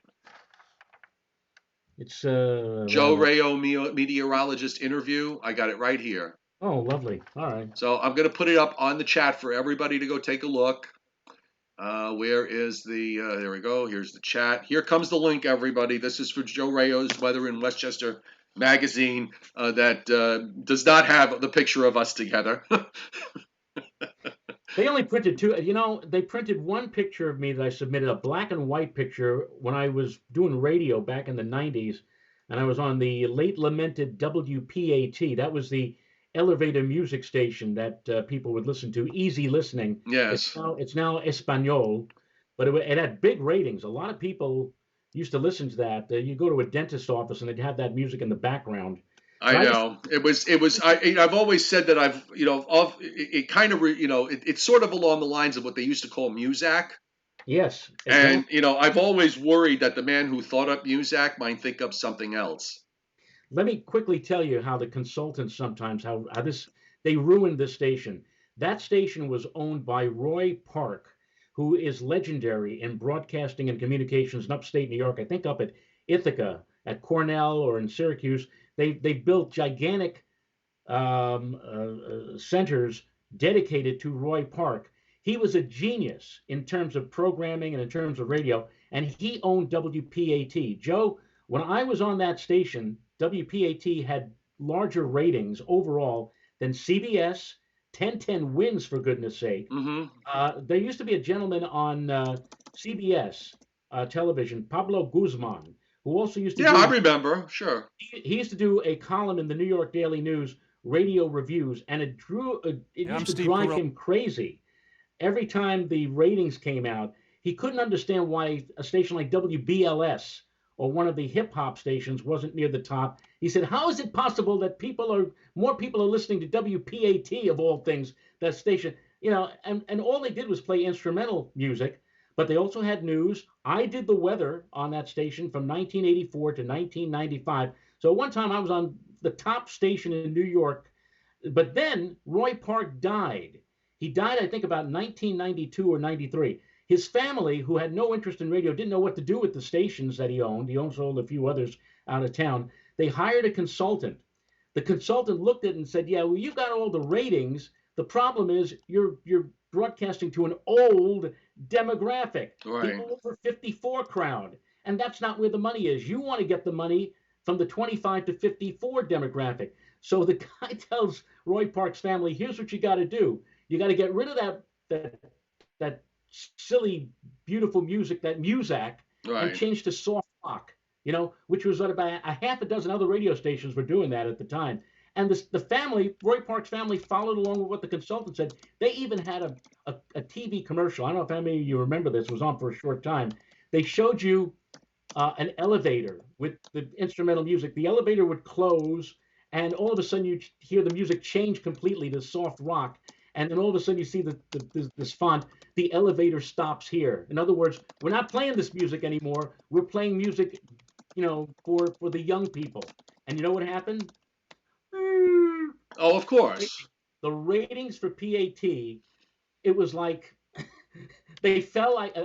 S2: It's
S1: Joe Rayo meteorologist interview. I got it right here.
S2: oh, lovely. All right.
S1: So I'm going to put it up on the chat for everybody to go take a look. Where is the? There we go. Here's the chat. Here comes the link, everybody. This is for Joe Rayo's Weather in Westchester magazine that does not have the picture of us together.
S2: They only printed two. They printed one picture of me that I submitted, a black and white picture when I was doing radio back in the 90s, and I was on the late lamented WPAT. That was the elevator music station that people would listen to, easy listening.
S1: Yes,
S2: It's now Espanol, but it had big ratings. A lot of people used to listen to that. You go to a dentist's office and they'd have that music in the background.
S1: I
S2: But I just
S1: know. It was. I've always said that it kind of it's sort of along the lines of what they used to call Muzak.
S2: Yes,
S1: And,
S2: exactly.
S1: I've always worried that the man who thought up Muzak might think up something else.
S2: Let me quickly tell you how the consultants sometimes how this they ruined this station. That station was owned by Roy Park, who is legendary in broadcasting and communications in upstate New York. I think up at Ithaca, at Cornell, or in Syracuse. They built gigantic centers dedicated to Roy Park. He was a genius in terms of programming and in terms of radio, and he owned WPAT. Joe, when I was on that station, WPAT had larger ratings overall than CBS, 1010 wins, for goodness sake.
S1: Hmm.
S2: There used to be a gentleman on CBS television, Pablo Guzman, who also used to
S1: Yeah, I
S2: do
S1: remember. Sure.
S2: he used to do a column in the New York Daily News, radio reviews, and it
S3: And I'm
S2: used to
S3: Steve
S2: drive
S3: Carell.
S2: him crazy. Every time the ratings came out, he couldn't understand why a station like WBLS or one of the hip hop stations wasn't near the top. He said, "How is it possible that more people are listening to WPAT of all things, that station?" And all they did was play instrumental music, but they also had news. I did the weather on that station from 1984 to 1995. So one time I was on the top station in New York, but then Roy Park died. He died, I think, about 1992 or 93. His family, who had no interest in radio, didn't know what to do with the stations that he owned. He also sold a few others out of town. They hired a consultant. The consultant looked at it and said, "Yeah, well, you've got all the ratings. The problem is you're broadcasting to an old demographic, the
S1: Right.
S2: over 54 crowd, and that's not where the money is. You want to get the money from the 25 to 54 demographic." So the guy tells Roy Park's family, "Here's what you got to do. You got to get rid of that silly, beautiful music, that Muzak, and
S1: Right.
S2: change to soft rock." Which was what about a half a dozen other radio stations were doing that at the time. And the family, Roy Park's family, followed along with what the consultant said. They even had a TV commercial. I don't know if any of you remember this. It was on for a short time. They showed you an elevator with the instrumental music. The elevator would close, and all of a sudden you hear the music change completely to soft rock. And then all of a sudden you see this font, "The elevator stops here." In other words, we're not playing this music anymore. We're playing music, for the young people. And you know what happened?
S1: Oh, of course.
S2: The ratings for PAT, it was like they fell like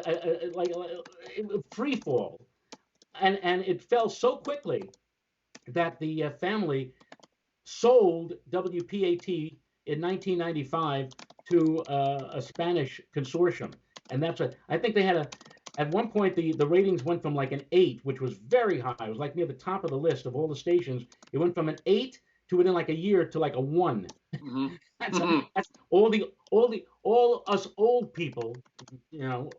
S2: free fall, and it fell so quickly that the family sold WPAT in 1995 to a Spanish consortium, and that's what I think they had a. At one point, the ratings went from like an 8, which was very high. It was like near the top of the list of all the stations. It went from an 8 to within like a year to like a 1.
S1: Hmm.
S2: That's
S1: Hmm.
S2: that's all us old people,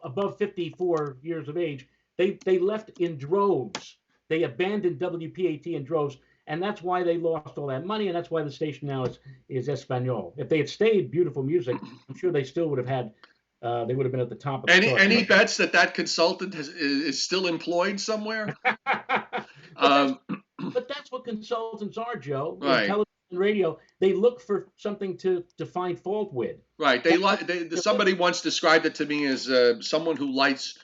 S2: above 54 years of age. They left in droves. They abandoned WPAT in droves, and that's why they lost all that money, and that's why the station now is Espanol. If they had stayed beautiful music, I'm sure they still would have had. They would have been at the top of the
S1: Any
S2: charts.
S1: any bets that consultant is still employed somewhere?
S2: but that's
S1: Um,
S2: but that's what consultants are, Joe. In
S1: right.
S2: television and radio, they look for something to find fault with.
S1: Right. They
S2: That's
S1: like.
S2: what they're
S1: Somebody
S2: looking.
S1: once described it to me as someone who lights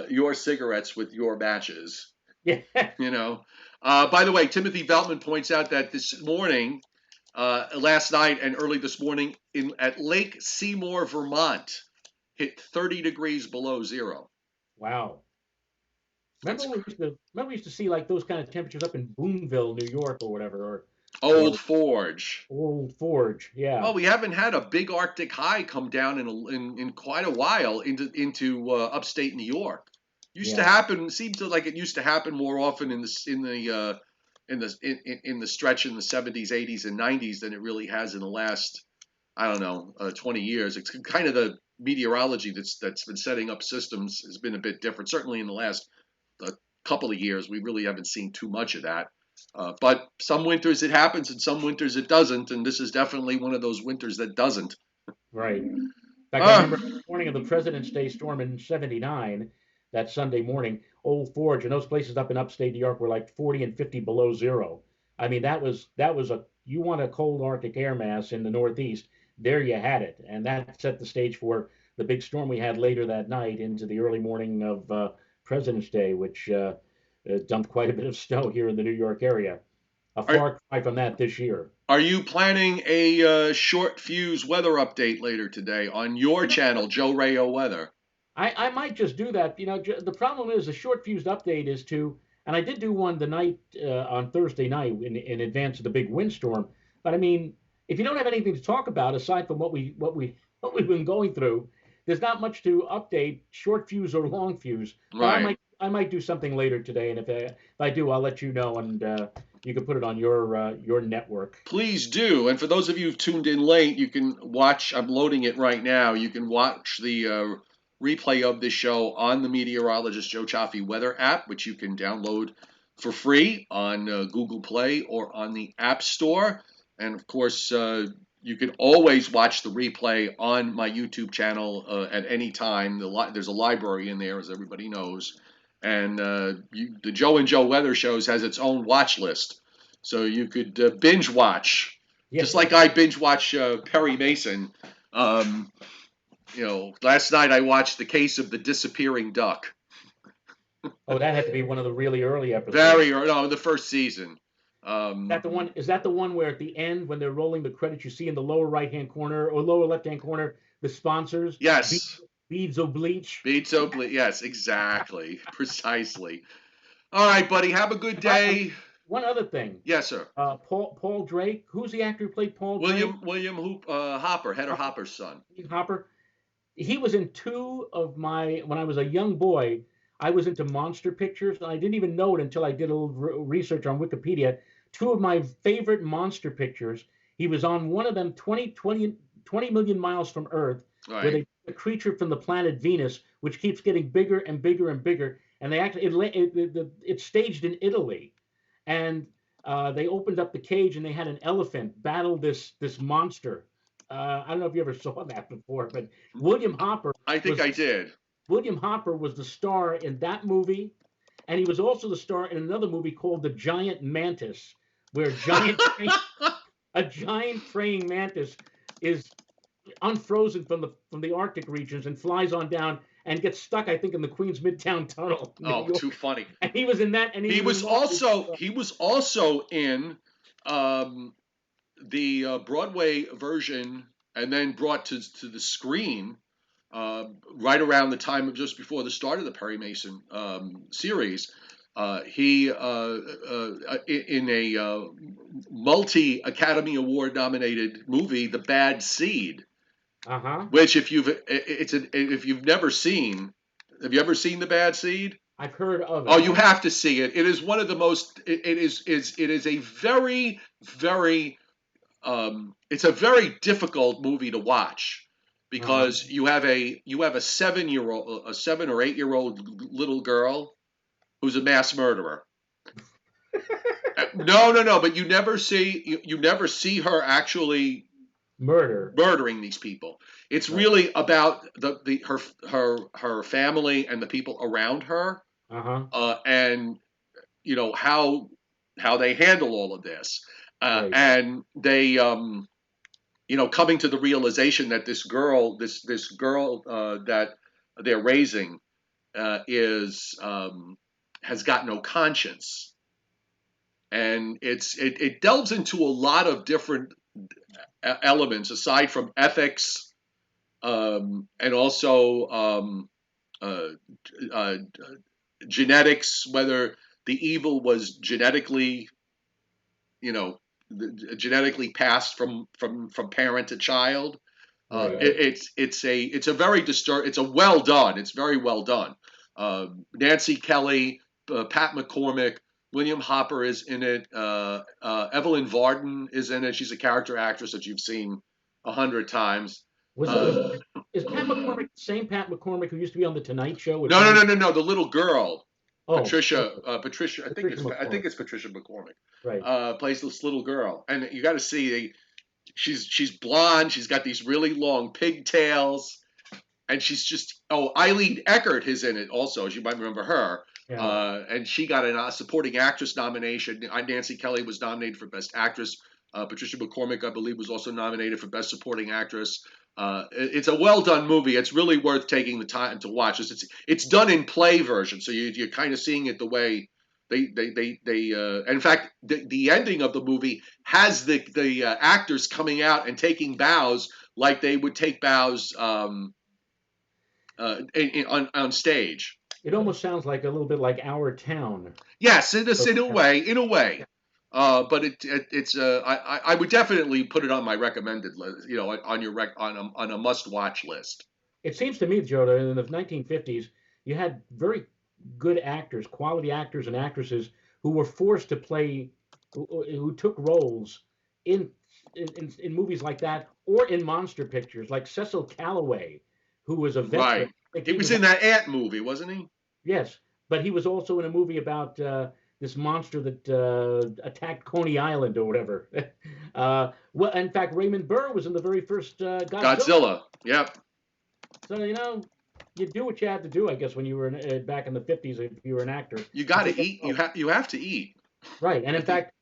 S1: your cigarettes with your matches.
S2: Yeah.
S1: You know. By the way, Timothy Veltman points out that this morning, last night, and early this morning, at Lake Seymour, Vermont, hit 30 degrees below zero.
S2: Wow.
S1: That's
S2: Remember we used to see like those kind of temperatures up in Boonville, New York, or whatever,
S1: Old
S2: or
S1: Forge.
S2: Old Forge. Yeah.
S1: Well, we haven't had a big Arctic high come down in quite a while into upstate New York. Used to
S2: Yeah.
S1: happen. Seemed to like it used to happen more often in the stretch in the 70s, 80s, and 90s than it really has in the last, I don't know, 20 years. It's kind of the meteorology that's been setting up systems has been a bit different. Certainly in the last uh, couple of years, we really haven't seen too much of that. But some winters it happens, and some winters it doesn't. And this is definitely one of those winters that doesn't.
S2: Right. In fact, I
S1: Uh,
S2: remember the morning of the President's Day storm in '79, that Sunday morning, Old Forge and those places up in upstate New York were like 40 and 50 below zero. I mean, that was a you want a cold Arctic air mass in the Northeast, there you had it, and that set the stage for the big storm we had later that night into the early morning of President's Day, which dumped quite a bit of snow here in the New York area. A
S1: Are
S2: far cry from that this year.
S1: are you planning a short fuse weather update later today on your
S2: You know
S1: channel,
S2: what?
S1: Joe Rayo Weather?
S2: I might just do that. The problem is the short fused update is to, and I did do one the night on Thursday night in advance of the big windstorm. But I mean, if you don't have anything to talk about aside from what we've been going through, there's not much to update, short fuse or long fuse. But
S1: Right.
S2: I might do something later today, and if I do, I'll let you know, and you can put it on your network.
S1: Please do. And for those of you who've tuned in late, you can watch. I'm loading it right now. You can watch the replay of this show on the Meteorologist Joe Cioffi Weather app, which you can download for free on Google Play or on the App Store. And of course, you can always watch the replay on my YouTube channel at any time. There's a library in there, as everybody knows. And the Joe and Joe Weather Shows has its own watch list. So you could binge watch,
S2: Yeah.
S1: just like I binge watch Perry Mason. Um, last night I watched The Case of the Disappearing Duck.
S2: Oh, that had to be one of the really early episodes.
S1: Very early, no, the first season.
S2: That the one is that the one where at the end when they're rolling the credits, you see in the lower right hand corner or lower left hand corner the sponsors
S1: Yes,
S2: beads of bleach.
S1: Beat so yes, exactly, precisely. All right, buddy. Have a good
S2: And by
S1: day.
S2: one other thing,
S1: Yes, sir.
S2: Paul Drake, who's the actor who played Paul Drake?
S1: William Hopper, Heather
S2: Uh,
S1: Hopper's son.
S2: Hopper. He was in two of my when I was a young boy. I was into monster pictures, and I didn't even know it until I did a little research on Wikipedia. Two of my favorite monster pictures. He was on one of them, 20 million miles from Earth,
S1: All
S2: where
S1: right.
S2: they a creature from the planet Venus, which keeps getting bigger and bigger and bigger. And they actually it's staged in Italy, and they opened up the cage and they had an elephant battle this monster. I don't know if you ever saw that before, but William Hopper
S1: I think
S2: was
S1: I did.
S2: William Hopper was the star in that movie, and he was also the star in another movie called The Giant Mantis, where a giant praying mantis is unfrozen from the Arctic regions and flies on down and gets stuck, I think, in the Queens Midtown Tunnel in New
S1: Oh, too
S2: York.
S1: funny.
S2: And he was in that, and he
S1: He
S2: was in
S1: was
S2: one of
S1: also he was also in um, the Broadway version, and then brought to the screen right around the time of just before the start of the Perry Mason series. He in a multi Academy Award nominated movie, The Bad Seed,
S2: uh-huh.
S1: which if you've never seen, have you ever seen The Bad Seed?
S2: I've heard of
S1: Oh,
S2: it.
S1: you have to see it. It is one of the most. It is a very very. It's a very difficult movie to watch
S2: Uh-huh.
S1: because you have a 7 year old, a 7 or 8 year old little girl who's a mass murderer. No, no, no. But you never see her actually
S2: Murder.
S1: murdering these people. It's
S2: Right.
S1: really about the her family and the people around her,
S2: Uh-huh.
S1: and how they handle all of this,
S2: Right.
S1: and they coming to the realization that this girl that they're raising is has got no conscience, and it delves into a lot of different elements aside from ethics, and also uh, uh, genetics, whether the evil was you know, genetically passed from parent to child.
S2: Right.
S1: It's a very it's a well done. It's very well done. Nancy Kelly, Pat McCormick, William Hopper is in it. Evelyn Varden is in it. She's a character actress that you've seen 100 times.
S2: Was
S1: Uh,
S2: is Pat McCormick the same Pat McCormick who used to be on the Tonight Show with
S1: no, no,
S2: Tom?
S1: no, no, no. The little girl,
S2: Oh,
S1: Patricia.
S2: okay.
S1: Patricia.
S2: Patricia
S1: I
S2: McCormick.
S1: think it's Patricia McCormick.
S2: Right.
S1: Plays this little girl, and you got to see she's blonde. She's got these really long pigtails, and she's just Eileen Eckert is in it also, as you might remember her.
S2: Yeah.
S1: And she got a supporting actress nomination. Nancy Kelly was nominated for Best Actress. Patricia McCormick, I believe, was also nominated for Best Supporting Actress. It's a well done movie. It's really worth taking the time to watch. It's done in play version, so you're kind of seeing it the way they. In fact, the ending of the movie has the actors coming out and taking bows like they would take bows on stage.
S2: It almost sounds like a little bit like Our Town.
S1: Yes,
S2: So,
S1: in a way, in a way. But it's I would definitely put it on my recommended list. You know, on your on a must watch list.
S2: it seems to me, Joe, that in the 1950s, you had very good actors, quality actors and actresses who were forced to play, who took roles in, in movies like that or in monster pictures, like Cecil Calloway, who was a veteran.
S1: Right.
S2: I think
S1: He
S2: he
S1: was
S2: was,
S1: in that Ant movie, wasn't he?
S2: yes, but he was also in a movie about this monster that attacked Coney Island or whatever. Well, in fact, Raymond Burr was in the very first Godzilla.
S1: Godzilla. Yep.
S2: So you do what you had to do, I guess, when you were back in the 50s. If you were an actor,
S1: You
S2: you
S1: got to
S2: take that
S1: eat.
S2: role.
S1: You have to eat.
S2: Right. And in
S1: At the
S2: fact,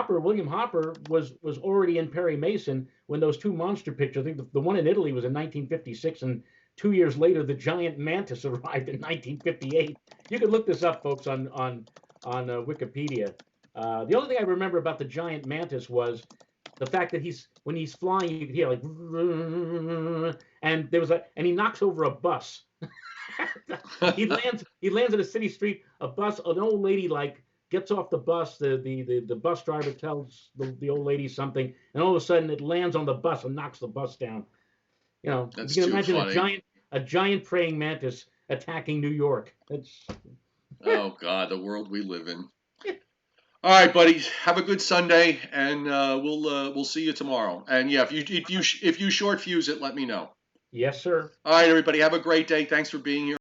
S2: William Hopper was already in Perry Mason when those two monster pictures. I think the one in Italy was in 1956, and 2 years later, the giant mantis arrived in 1958. You could look this up, folks, on Wikipedia. The only thing I remember about the giant mantis was the fact that when he's flying, you could hear like, and there was and he knocks over a bus. He lands in a city street. A bus, an old lady like gets off the bus. The bus driver tells the old lady something, and all of a sudden it lands on the bus and knocks the bus down. If
S1: That's
S2: you can
S1: too
S2: imagine
S1: funny.
S2: a giant praying mantis attacking New York. That's
S1: Oh God, the world we live in. All right, buddy. Have a good Sunday, and we'll see you tomorrow. And yeah, if you short fuse it, let me know.
S2: yes, sir.
S1: All right, everybody. Have a great day. Thanks for being here.